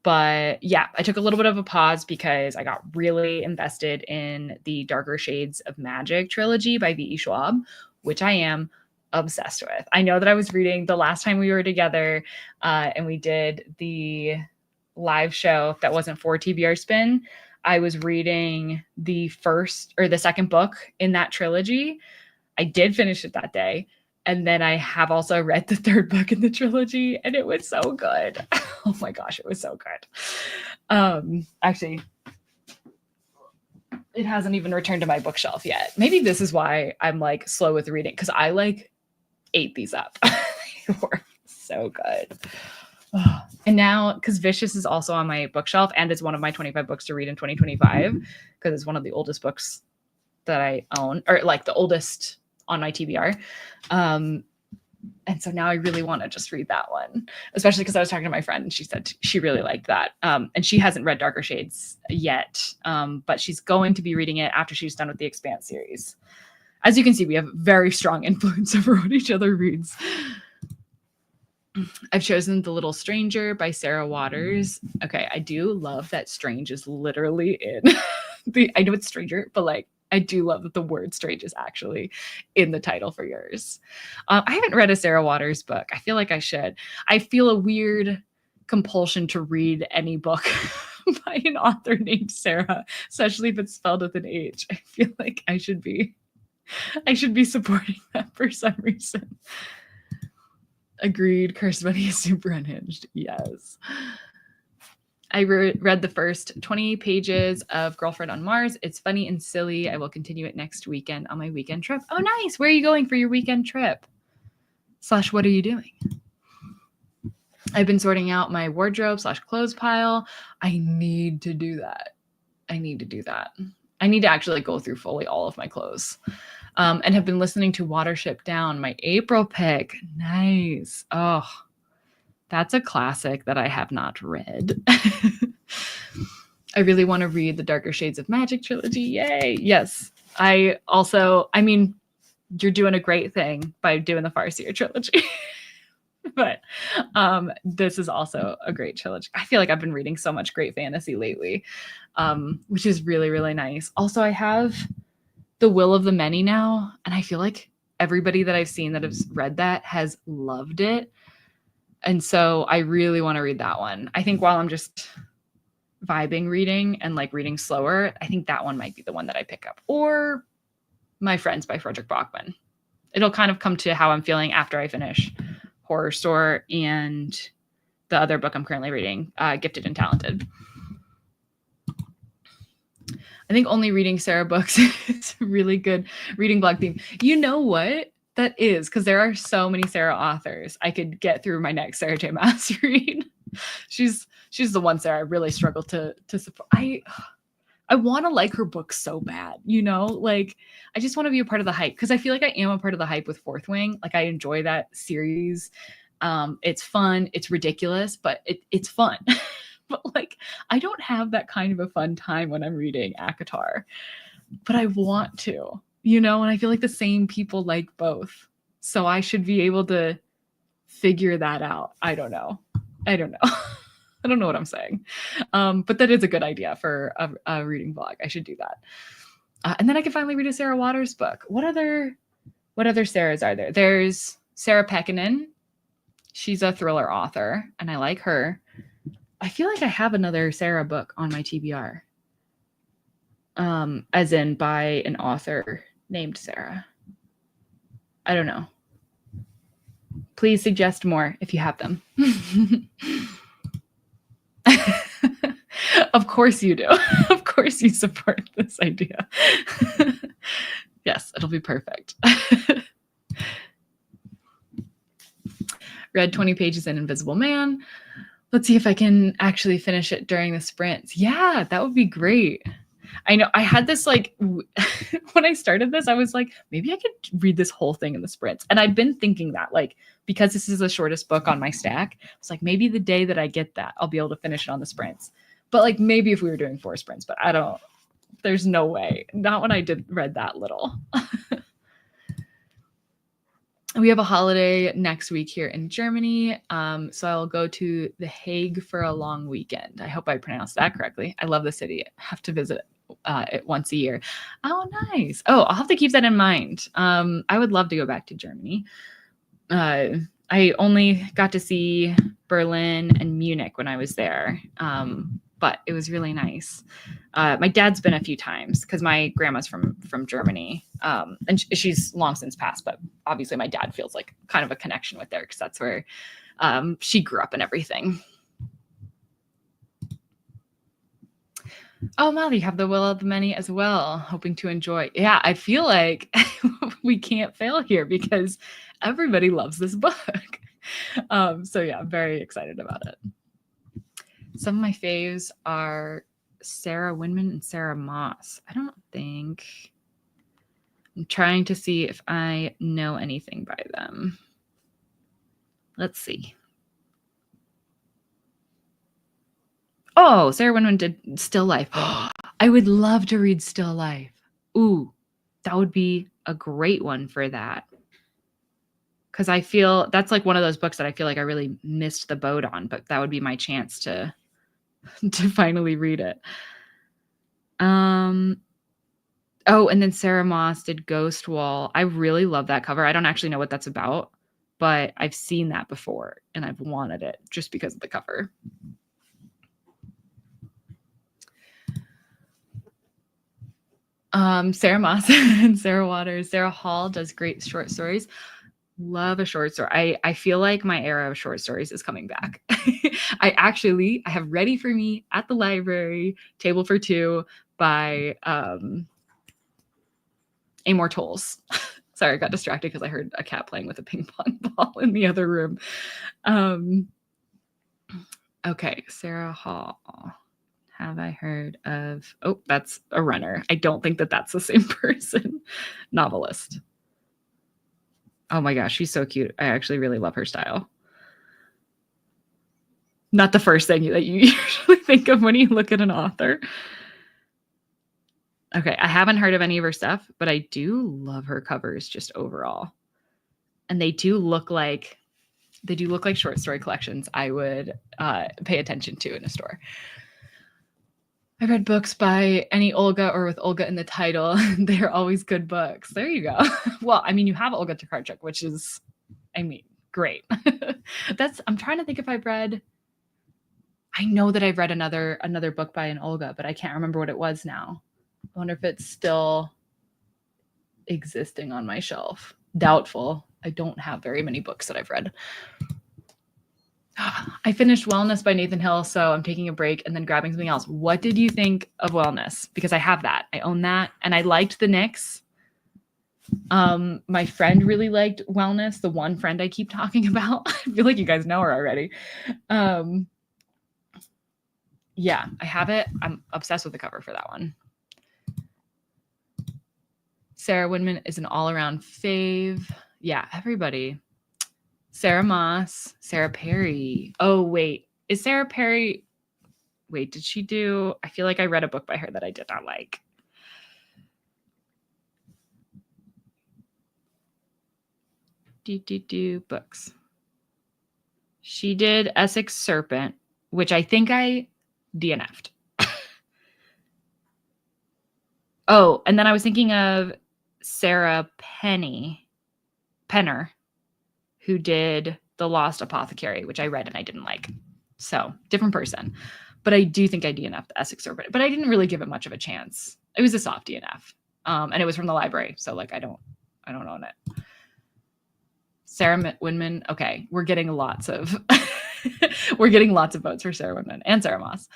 But yeah, I took a little bit of a pause because I got really invested in the Darker Shades of Magic trilogy by V.E. Schwab, which I am obsessed with. I know that I was reading the last time we were together and we did the live show that wasn't for TBR Spin. I was reading the second book in that trilogy. I did finish it that day. And then I have also read the 3rd book in the trilogy, and it was so good. Oh my gosh, it was so good. Actually, it hasn't even returned to my bookshelf yet. Maybe this is why I'm like slow with reading, because I like ate these up. They were so good. And now, because Vicious is also on my bookshelf, and it's one of my 25 books to read in 2025, because it's one of the oldest books that I own, or like the oldest on my TBR. And so now I really want to just read that one, especially because I was talking to my friend and she said she really liked that. And she hasn't read Darker Shades yet, but she's going to be reading it after she's done with the Expanse series. As you can see, we have very strong influence over what each other reads. I've chosen The Little Stranger by Sarah Waters. Okay, I do love that strange is literally in I know it's stranger, but like, I do love that the word strange is actually in the title for yours. I haven't read a Sarah Waters book. I feel like I should. I feel a weird compulsion to read any book by an author named Sarah, especially if it's spelled with an H. I feel like I should be supporting that for some reason. Agreed. Cursed Money is super unhinged. Yes. I read the first 20 pages of Girlfriend on Mars. It's funny and silly. I will continue it next weekend on my weekend trip. Oh, nice. Where are you going for your weekend trip? / what are you doing? I've been sorting out my wardrobe / clothes pile. I need to do that. I need to actually go through fully all of my clothes. And have been listening to Watership Down, my April pick. Nice. Oh, that's a classic that I have not read. I really want to read the Darker Shades of Magic trilogy. Yay. Yes. You're doing a great thing by doing the Farseer trilogy. But this is also a great trilogy. I feel like I've been reading so much great fantasy lately, which is really, really nice. Also, I have The Will of the Many now, and I feel like everybody that I've seen that has read that has loved it. And so I really want to read that one. I think while I'm just vibing reading and like reading slower, I think that one might be the one that I pick up. Or My Friends by Frederick Bachman. It'll kind of come to how I'm feeling after I finish Horror Store and the other book I'm currently reading, Gifted and Talented. I think only reading Sarah books is a really good reading blog theme. You know what? That is, because there are so many Sarah authors. I could get through my next Sarah J. Maas read. She's the one Sarah I really struggle to support. I want to like her books so bad, you know? Like, I just want to be a part of the hype, because I feel like I am a part of the hype with Fourth Wing. Like, I enjoy that series. It's fun. It's ridiculous, but it's fun. But like, I don't have that kind of a fun time when I'm reading ACOTAR, but I want to, you know, and I feel like the same people like both. So I should be able to figure that out. I don't know. I don't know what I'm saying. But that is a good idea for a reading vlog. I should do that. And then I can finally read a Sarah Waters book. What other Sarahs are there? There's Sarah Pekkanen. She's a thriller author, and I like her. I feel like I have another Sarah book on my TBR. As in by an author named Sarah. I don't know. Please suggest more if you have them. Of course you do. Of course you support this idea. Yes, it'll be perfect. Read 20 pages in Invisible Man. Let's see if I can actually finish it during the sprints. Yeah, that would be great. I know I had this like, when I started this, I was like, maybe I could read this whole thing in the sprints. And I'd been thinking that, like, because this is the shortest book on my stack, it's like, maybe the day that I get that, I'll be able to finish it on the sprints. But like, maybe if we were doing 4 sprints, but there's no way. Not when I read that little. We have a holiday next week here in Germany. So I'll go to The Hague for a long weekend. I hope I pronounced that correctly. I love the city. I have to visit it once a year. Oh, nice. Oh, I'll have to keep that in mind. I would love to go back to Germany. I only got to see Berlin and Munich when I was there. But it was really nice. My dad's been a few times because my grandma's from Germany, and she's long since passed. But obviously, my dad feels like kind of a connection with there because that's where she grew up and everything. Oh, Molly, you have The Will of the Many as well. Hoping to enjoy. Yeah, I feel like we can't fail here because everybody loves this book. So yeah, I'm very excited about it. Some of my faves are Sarah Winman and Sarah Moss. I'm trying to see if I know anything by them. Let's see. Oh, Sarah Winman did Still Life. I would love to read Still Life. Ooh, that would be a great one for that. Because I feel that's like one of those books that I feel like I really missed the boat on, but that would be my chance to finally read it. Oh, and then Sarah Moss did Ghost Wall. I really love that cover. I don't actually know what that's about, but I've seen that before and I've wanted it just because of the cover. Sarah Moss and Sarah Waters. Sarah Hall does great short stories. Love a short story. I feel like my era of short stories is coming back. I have ready for me at the library, Table for Two by Amor Tolls. Sorry, I got distracted because I heard a cat playing with a ping pong ball in the other room. Okay, Sarah Hall. Have I heard of... Oh, that's a runner. I don't think that that's the same person. Novelist. Oh my gosh, she's so cute. I actually really love her style. Not the first thing that you usually think of when you look at an author. Okay, I haven't heard of any of her stuff, but I do love her covers just overall. And they do look like short story collections I would pay attention to in a store. I read books by any Olga or with Olga in the title. They're always good books. There you go. Well, I mean, you have Olga Tokarczuk, which is, I mean, great. I'm trying to think if I've read, I know that I've read another book by an Olga, but I can't remember what it was now. I wonder if it's still existing on my shelf. Doubtful. I don't have very many books that I've read. I finished Wellness by Nathan Hill, so I'm taking a break and then grabbing something else. What did you think of Wellness? Because I have that. I own that. And I liked the Nyx. My friend really liked Wellness, the one friend I keep talking about. I feel like you guys know her already. Yeah, I have it. I'm obsessed with the cover for that one. Sarah Winman is an all-around fave. Yeah, everybody. Sarah Moss, Sarah Perry. Oh, wait. Is Sarah Perry... Wait, did she do... I feel like I read a book by her that I did not like. Books. She did Essex Serpent, which I think I DNF'd. Oh, and then I was thinking of Sarah Penner, who did The Lost Apothecary, which I read and I didn't like. So, different person. But I do think I DNF'd the Essex Serpent. But I didn't really give it much of a chance. It was a soft DNF. And it was from the library. So, like, I don't own it. Sarah Winman. Okay, we're getting lots of votes for Sarah Winman and Sarah Moss.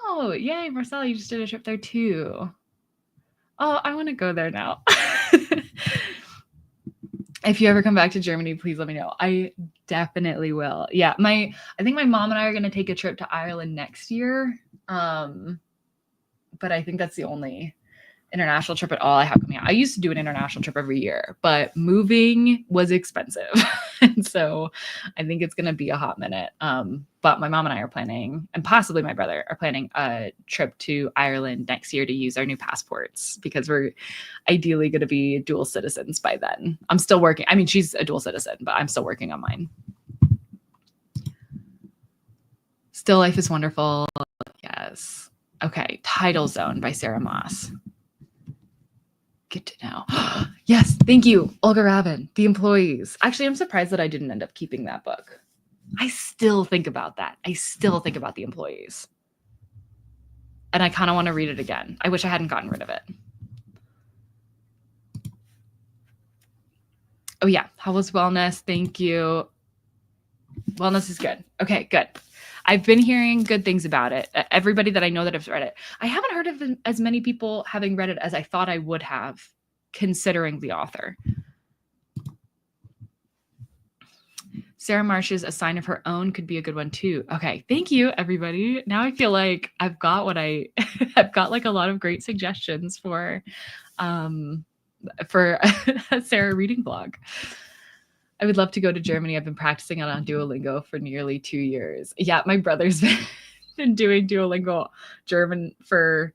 Oh, yay, Marcella, you just did a trip there too. Oh, I want to go there now. If you ever come back to Germany, please let me know. I definitely will. Yeah, I think my mom and I are going to take a trip to Ireland next year. But I think that's the only international trip at all I have coming out. I used to do an international trip every year, but moving was expensive. And so I think it's going to be a hot minute. But my mom and I are planning, and possibly my brother are planning a trip to Ireland next year to use our new passports, because we're ideally going to be dual citizens by then. I'm still working. I mean, she's a dual citizen, but I'm still working on mine. Still Life is Wonderful. Yes. Okay. Tidal Zone by Sarah Moss. Good to know. Yes, thank you, Olga Ravin, The Employees. Actually, I'm surprised that I didn't end up keeping that book. I still think about that. I still think about The Employees. And I kind of want to read it again. I wish I hadn't gotten rid of it. Oh, yeah. How was Wellness? Thank you. Wellness is good. Okay, good. I've been hearing good things about it. Everybody that I know that has read it. I haven't heard of as many people having read it as I thought I would have, considering the author. Sarah Marsh's A Sign of Her Own could be a good one too. Okay, thank you, everybody. Now I feel like I've got I've got like a lot of great suggestions for a Sarah reading blog. I would love to go to Germany. I've been practicing it on Duolingo for nearly 2 years. Yeah, my brother's been doing Duolingo German for,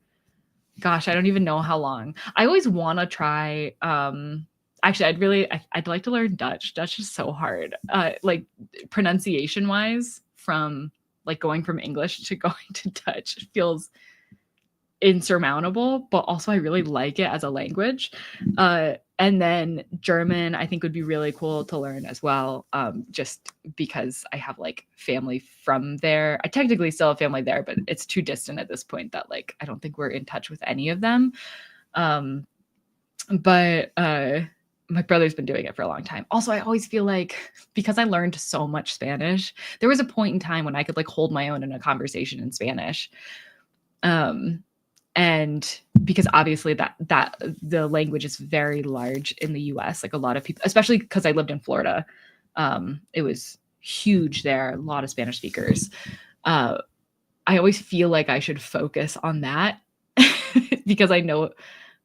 gosh, I don't even know how long. I always want to try. Actually, I'd like to learn Dutch. Dutch is so hard. Like pronunciation wise, from like going from English to going to Dutch feels insurmountable, but also I really like it as a language. And then German, I think would be really cool to learn as well, just because I have like family from there. I technically still have family there, but it's too distant at this point that like I don't think we're in touch with any of them. But my brother's been doing it for a long time. Also, I always feel like because I learned so much Spanish, there was a point in time when I could like hold my own in a conversation in Spanish. And because obviously that the language is very large in the US, like a lot of people, especially because I lived in Florida, it was huge there, a lot of Spanish speakers. I always feel like I should focus on that because I know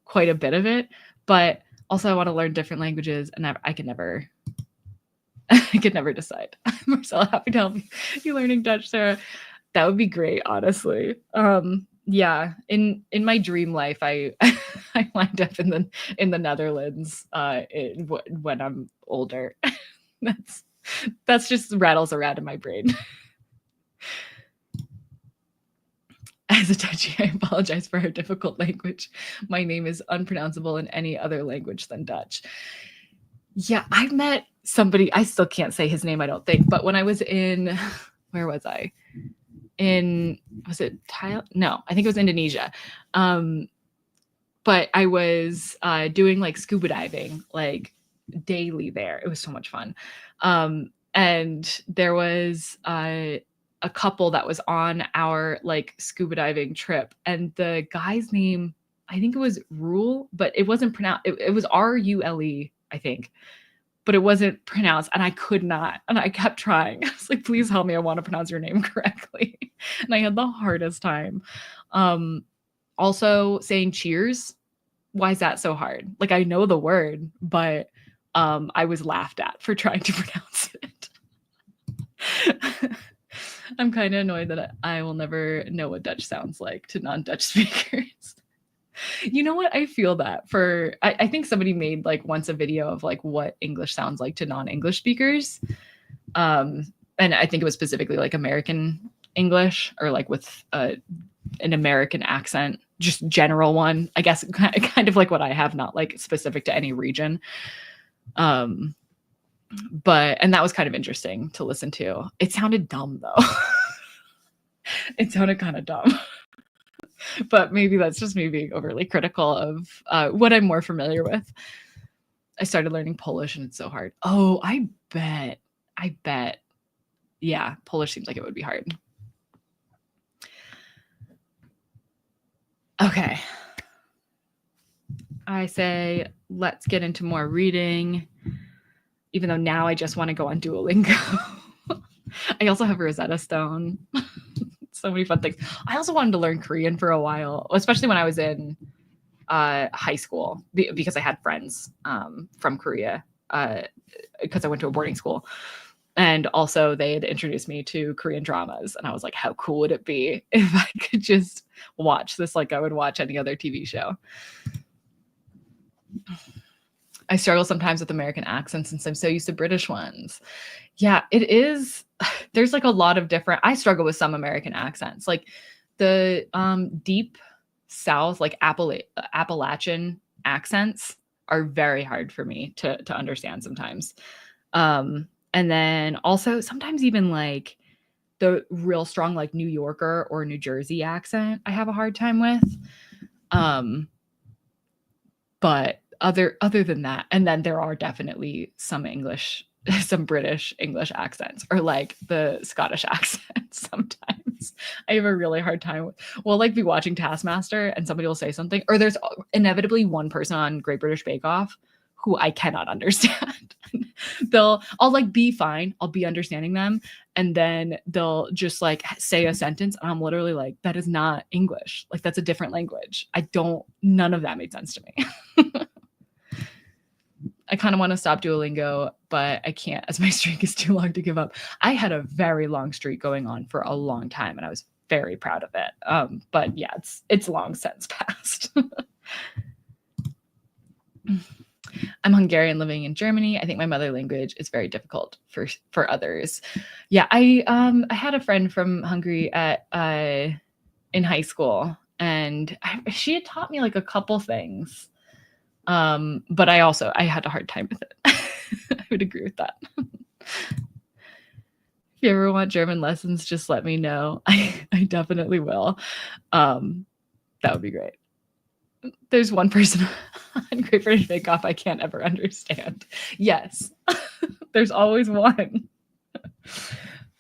quite a bit of it, but also I want to learn different languages, and I could never decide. Marcella, happy to help you learning Dutch, Sarah. That would be great, honestly. Yeah, in my dream life, I wind up in the Netherlands when I'm older. That's just rattles around in my brain. As a Dutchie, I apologize for her difficult language. My name is unpronounceable in any other language than Dutch. Yeah, I've met somebody, I still can't say his name, I don't think, but when I was in, where was I? Was it Thailand? No, I think it was Indonesia. But I was doing like scuba diving like daily there. It was so much fun. And there was a couple that was on our like scuba diving trip, and the guy's name, I think it was Rule, but it wasn't pronounced. It was Rule, I think, but it wasn't pronounced, and I could not. And I kept trying. I was like, please help me. I want to pronounce your name correctly. And I had the hardest time. Also saying cheers. Why is that so hard? Like, I know the word, but I was laughed at for trying to pronounce it. I'm kind of annoyed that I will never know what Dutch sounds like to non-Dutch speakers. You know what? I feel that for, I think somebody made like once a video of like what English sounds like to non-English speakers. And I think it was specifically like American English, or like with an American accent, just general one, I guess, kind of like what I have, not like specific to any region. And that was kind of interesting to listen to. It sounded dumb though. It sounded kind of dumb. But maybe that's just me being overly critical of what I'm more familiar with. I started learning Polish and it's so hard. Oh, I bet. Yeah, Polish seems like it would be hard. Okay. I say, let's get into more reading, even though now I just want to go on Duolingo. I also have Rosetta Stone. So many fun things. I also wanted to learn Korean for a while, especially when I was in high school, because I had friends from Korea, because I went to a boarding school. And also they had introduced me to Korean dramas. And I was like, how cool would it be if I could just watch this like I would watch any other TV show? I struggle sometimes with American accents since I'm so used to British ones. Yeah, it is. There's like a lot of different, I struggle with some American accents. Like the deep South, like Appalachian accents are very hard for me to understand sometimes. And then also sometimes even like the real strong like New Yorker or New Jersey accent I have a hard time with. But other than that, and then there are definitely some British English accents, or like the Scottish accents sometimes. I have a really hard time with, we'll like be watching Taskmaster and somebody will say something, or there's inevitably one person on Great British Bake Off who I cannot understand. I'll like be fine, I'll be understanding them, and then they'll just like say a sentence and I'm literally like, that is not English, like that's a different language. None of that made sense to me. I kind of want to stop Duolingo, but I can't, as my streak is too long to give up. I had a very long streak going on for a long time and I was very proud of it. But yeah, it's long since passed. I'm Hungarian living in Germany. I think my mother language is very difficult for others. Yeah, I had a friend from Hungary in high school, and she had taught me like a couple things. But I had a hard time with it. I would agree with that. If you ever want German lessons, just let me know. I definitely will. That would be great. There's one person on Great British Bake Off I can't ever understand. Yes, there's always one.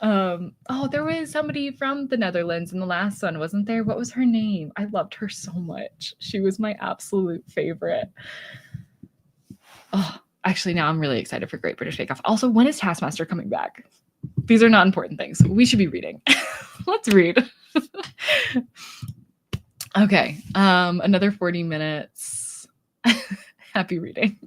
There was somebody from the Netherlands in the last one, wasn't there? What was her name? I loved her so much. She was my absolute favorite. Oh, actually, now I'm really excited for Great British Bake Off. Also, when is Taskmaster coming back? These are not important things. We should be reading. Let's read. Okay, another 40 minutes. Happy reading.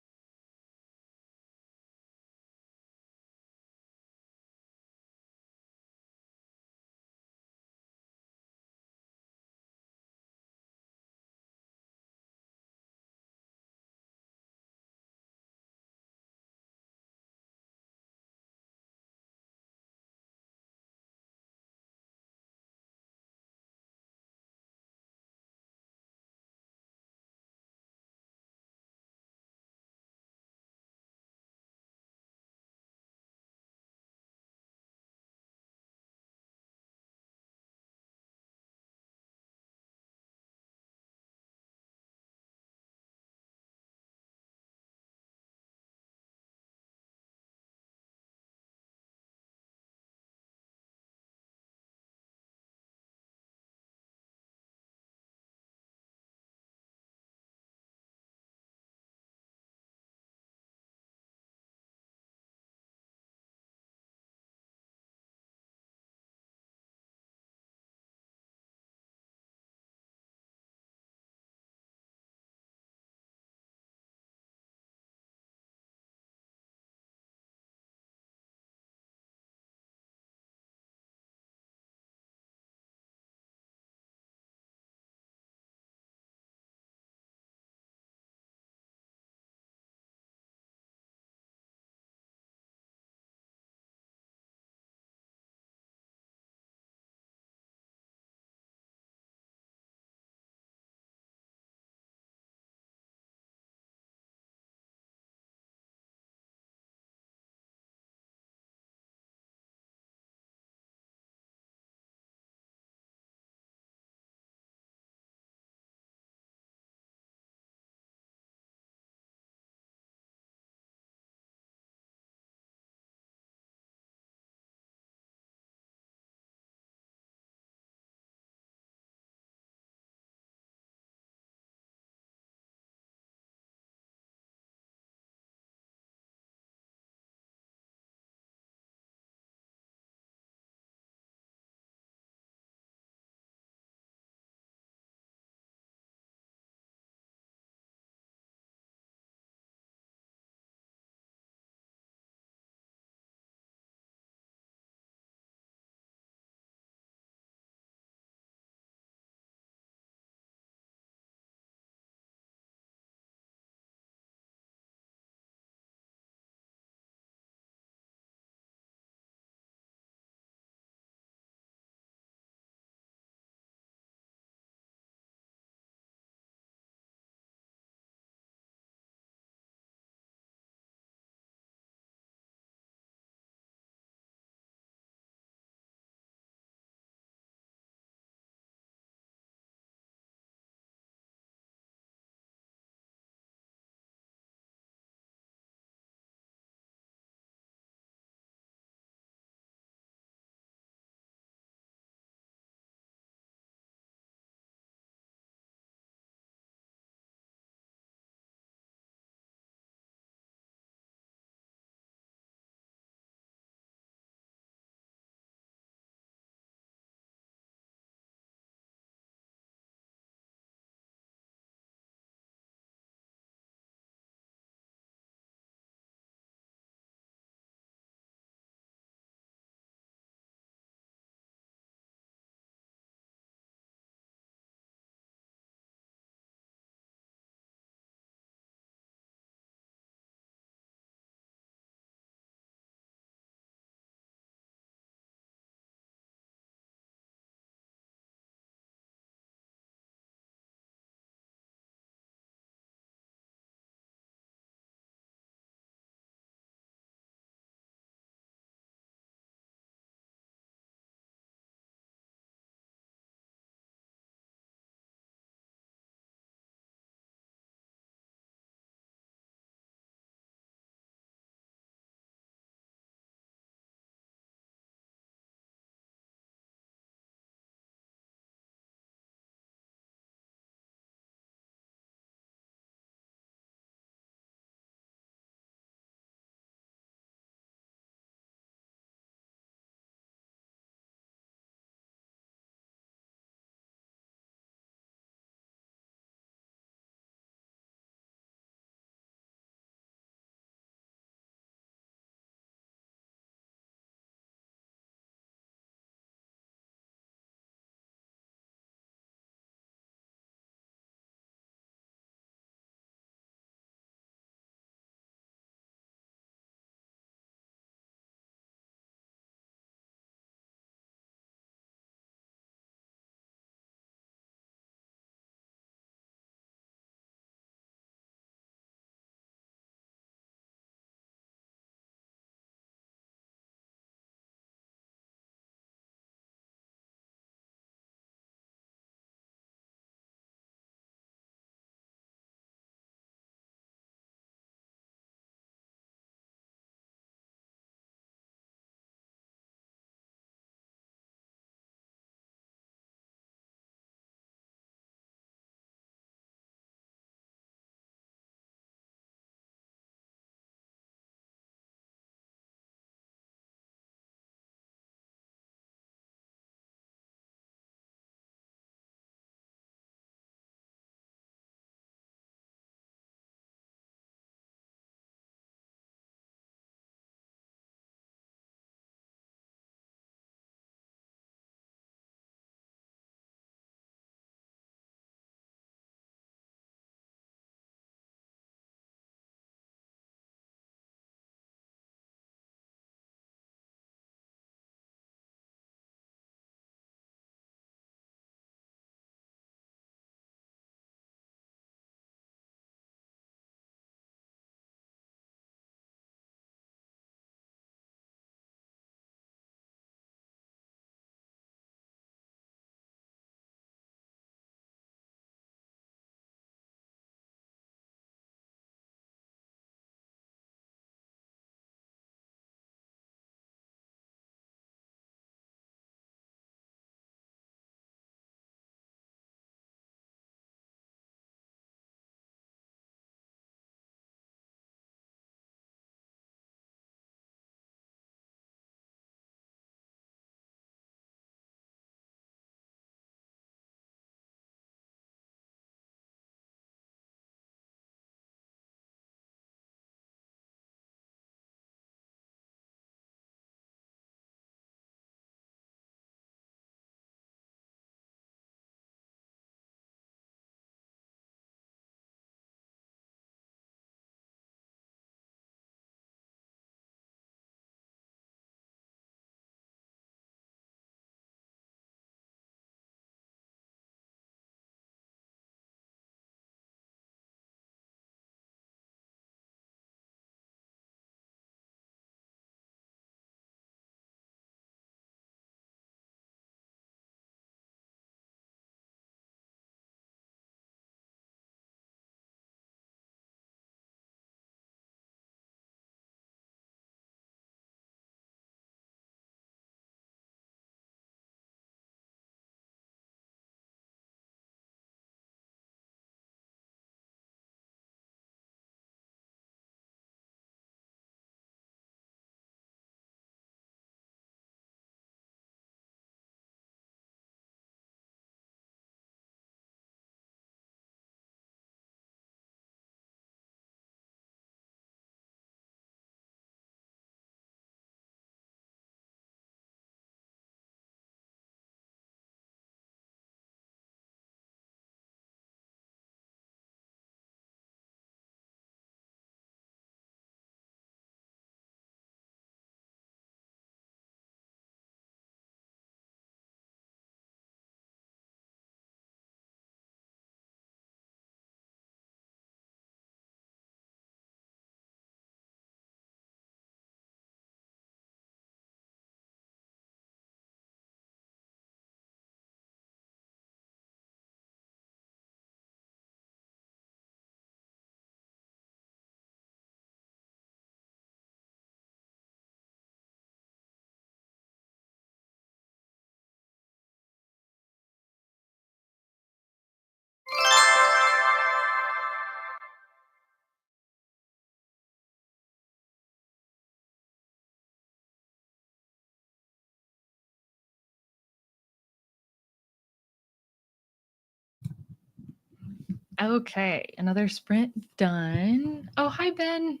Okay, another sprint done. Oh, hi, Ben.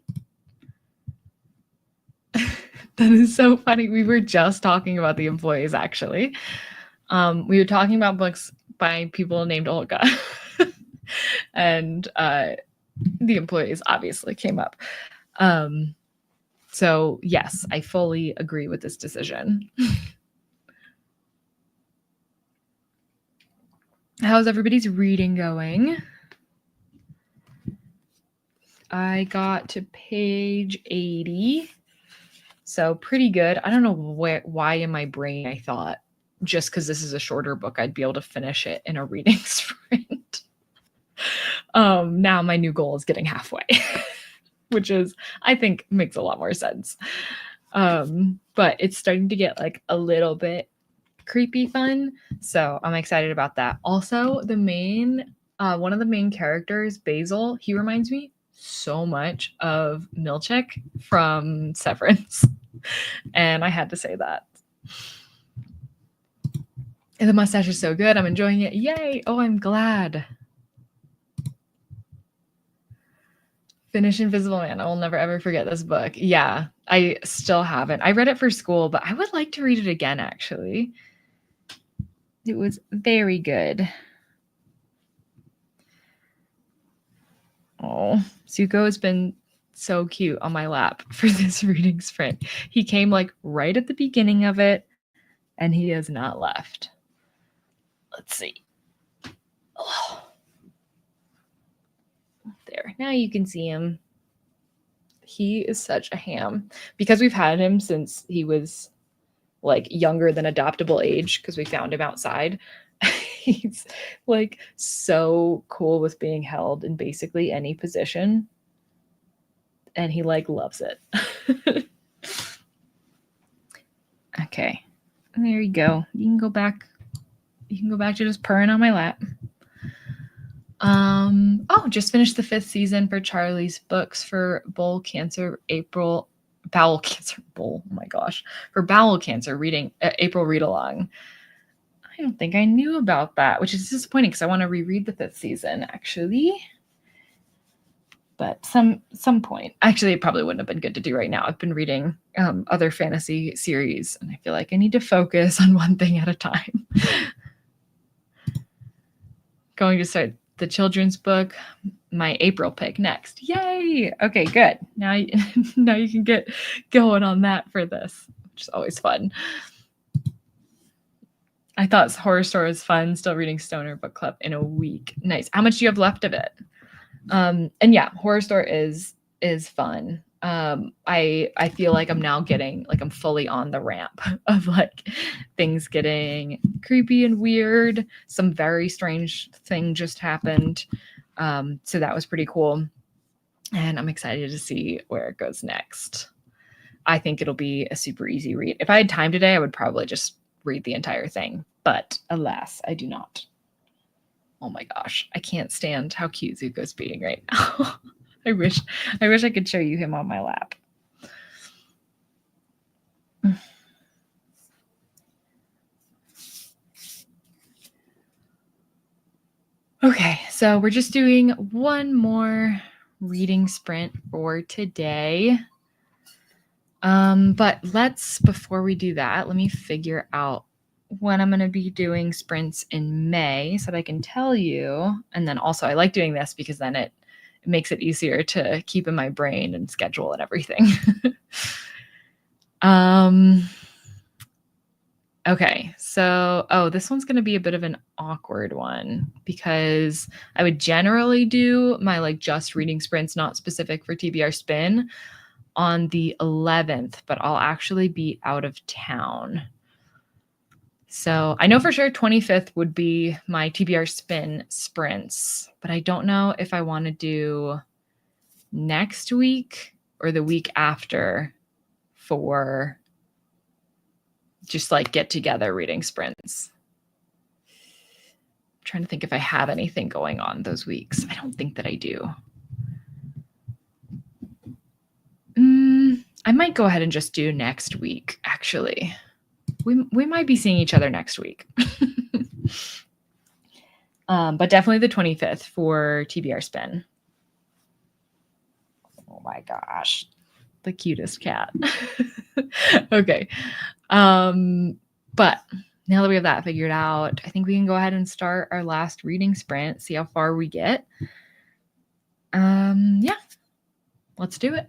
That is so funny. We were just talking about the employees, actually. We were talking about books by people named Olga. And the employees obviously came up. So, yes, I fully agree with this decision. How's everybody's reading going? I got to page 80. So pretty good. I don't know why in my brain I thought just because this is a shorter book, I'd be able to finish it in a reading sprint. Now my new goal is getting halfway, which is, I think, makes a lot more sense. But it's starting to get like a little bit creepy fun. So I'm excited about that. Also, one of the main characters, Basil, he reminds me so much of Milchick from Severance. And I had to say that. And the mustache is so good. I'm enjoying it. Yay. Oh, I'm glad. Finish Invisible Man. I will never, ever forget this book. Yeah, I still haven't. I read it for school, but I would like to read it again, actually. It was very good. Oh, Zuko has been so cute on my lap for this reading sprint. He came like right at the beginning of it, and he has not left. Let's see. Oh. There. Now you can see him. He is such a ham. Because we've had him since he was like younger than adoptable age, because we found him outside. He's like so cool with being held in basically any position. And he like loves it. Okay. There you go. You can go back to just purring on my lap. Just finished the 5th season for Charlie's books for bowel cancer reading April read along. I don't think I knew about that, which is disappointing because I want to reread the 5th season actually. But some point, actually, it probably wouldn't have been good to do right now. I've been reading other fantasy series, and I feel like I need to focus on one thing at a time. Going to start the children's book, my April pick next. Yay! Okay, good. Now you can get going on that for this, which is always fun. I thought Horror Store was fun. Still reading Stoner Book Club in a week. Nice. How much do you have left of it? And yeah, Horror Store is fun. I feel like I'm now getting like I'm fully on the ramp of like things getting creepy and weird. Some very strange thing just happened. So that was pretty cool. And I'm excited to see where it goes next. I think it'll be a super easy read. If I had time today, I would probably just read the entire thing. But alas, I do not. Oh my gosh, I can't stand how cute Zuko's being right now. I wish I could show you him on my lap. Okay, so we're just doing one more reading sprint for today. But before we do that, let me figure out when I'm going to be doing sprints in May so that I can tell you. And then also I like doing this because then it makes it easier to keep in my brain and schedule and everything. Okay, so, this one's going to be a bit of an awkward one because I would generally do my like just reading sprints, not specific for TBR spin, on the 11th, but I'll actually be out of town. So I know for sure 25th would be my TBR spin sprints, but I don't know if I want to do next week or the week after for just like get together reading sprints. I'm trying to think if I have anything going on those weeks. I don't think that I do. I might go ahead and just do next week, actually. We might be seeing each other next week. But definitely the 25th for TBR spin. Oh my gosh. The cutest cat. Okay. But now that we have that figured out, I think we can go ahead and start our last reading sprint, see how far we get. Yeah, let's do it.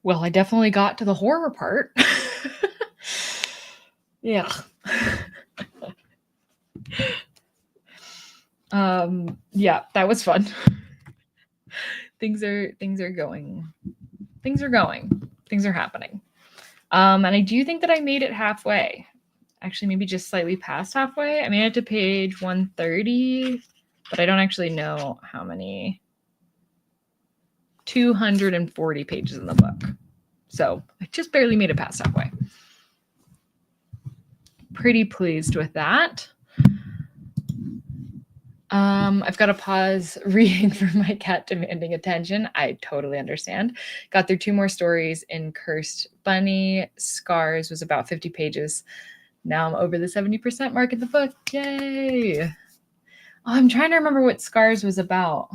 Well, I definitely got to the horror part. Yeah. Yeah, that was fun. Things are going. Things are happening. And I do think that I made it halfway. Actually, maybe just slightly past halfway. I made it to page 130, but I don't actually know how many. 240 pages in the book. So I just barely made it past halfway. Pretty pleased with that. I've got to pause reading for my cat demanding attention. I totally understand. Got through 2 more stories in Cursed Bunny. Scars was about 50 pages. Now I'm over the 70% mark in the book. Yay! Oh, I'm trying to remember what Scars was about.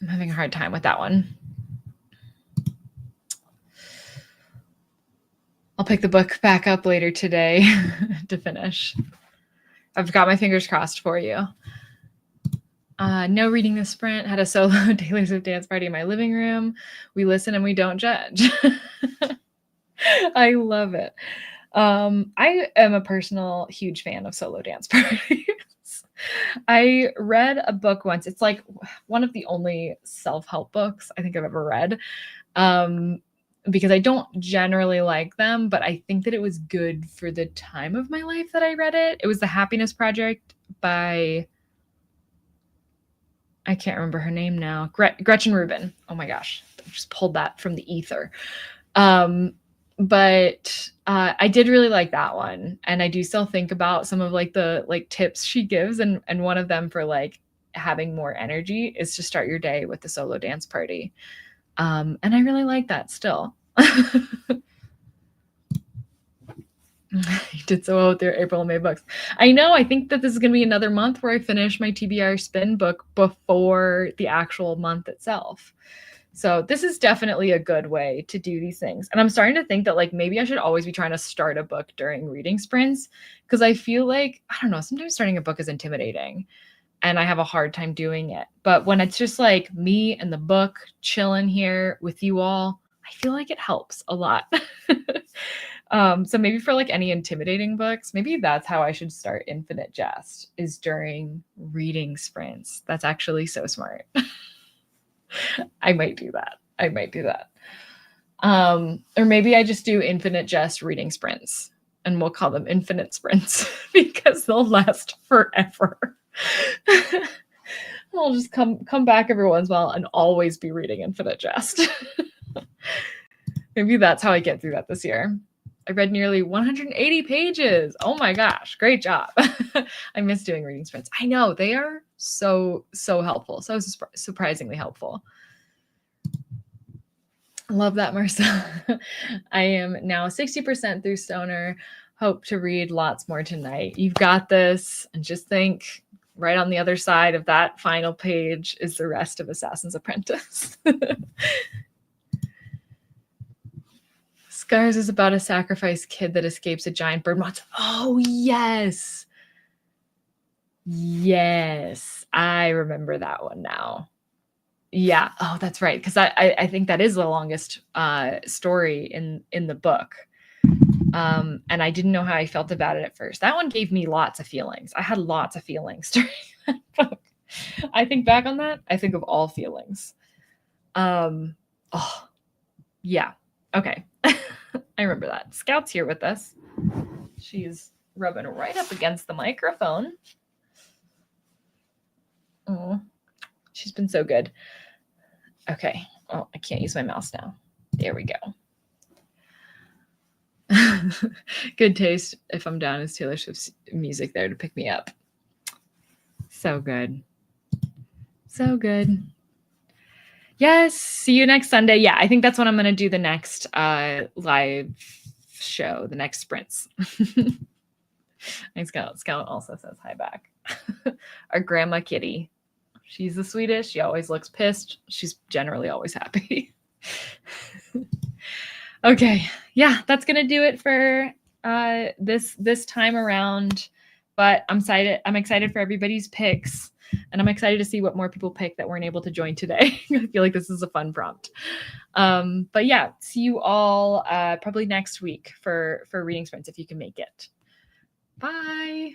I'm having a hard time with that one. I'll pick the book back up later today to finish. I've got my fingers crossed for you. No reading this sprint. Had a solo Taylor Swift dance party in my living room. We listen and we don't judge. I love it. I am a personal huge fan of solo dance parties. I read a book once. It's like one of the only self-help books I think I've ever read. Because I don't generally like them, but I think that it was good for the time of my life that I read it. It was The Happiness Project by, I can't remember her name now, Gretchen Rubin. Oh my gosh, I just pulled that from the ether. But I did really like that one, and I do still think about some of like the tips she gives, and one of them for like having more energy is to start your day with the solo dance party. And I really like that still. You did so well with your April and May books. I know. I think that this is going to be another month where I finish my TBR spin book before the actual month itself. So this is definitely a good way to do these things. And I'm starting to think that like maybe I should always be trying to start a book during reading sprints, because I feel like, I don't know, sometimes starting a book is intimidating and I have a hard time doing it. But when it's just like me and the book chilling here with you all, I feel like it helps a lot. So maybe for like any intimidating books, maybe that's how I should start Infinite Jest, is during reading sprints. That's actually so smart. I might do that. Or maybe I just do Infinite Jest reading sprints and we'll call them infinite sprints because they'll last forever. I'll just come back every once in a while and always be reading Infinite Jest. Maybe that's how I get through that this year. I read nearly 180 pages. Oh my gosh, great job. I miss doing reading sprints. I know, they are so helpful. So surprisingly helpful. Love that, Marcel. I am now 60% through Stoner. Hope to read lots more tonight. You've got this. And just think, right on the other side of that final page is the rest of Assassin's Apprentice. Scars is about a sacrificed kid that escapes a giant bird monster. Oh, yes. Yes. I remember that one now. Yeah. Oh, that's right. Because I think that is the longest story in the book. And I didn't know how I felt about it at first. That one gave me lots of feelings. I had lots of feelings during that book. I think back on that, I think of all feelings. Oh, yeah. Okay. I remember that. Scout's here with us. She's rubbing right up against the microphone. Oh, she's been so good. Okay. Oh, I can't use my mouse now. There we go. Good taste. If I'm down, is Taylor Swift's music there to pick me up. So good. So good. Yes. See you next Sunday. Yeah, I think that's when I'm going to do the next live show, the next sprints. Thanks, Scout. Scout also says hi back. Our grandma Kitty. She's the sweetest. She always looks pissed. She's generally always happy. Okay. Yeah, that's going to do it for this time around. But I'm excited for everybody's picks, and I'm excited to see what more people pick that weren't able to join today. I feel like this is a fun prompt. But yeah, see you all probably next week for reading sprints if you can make it. Bye.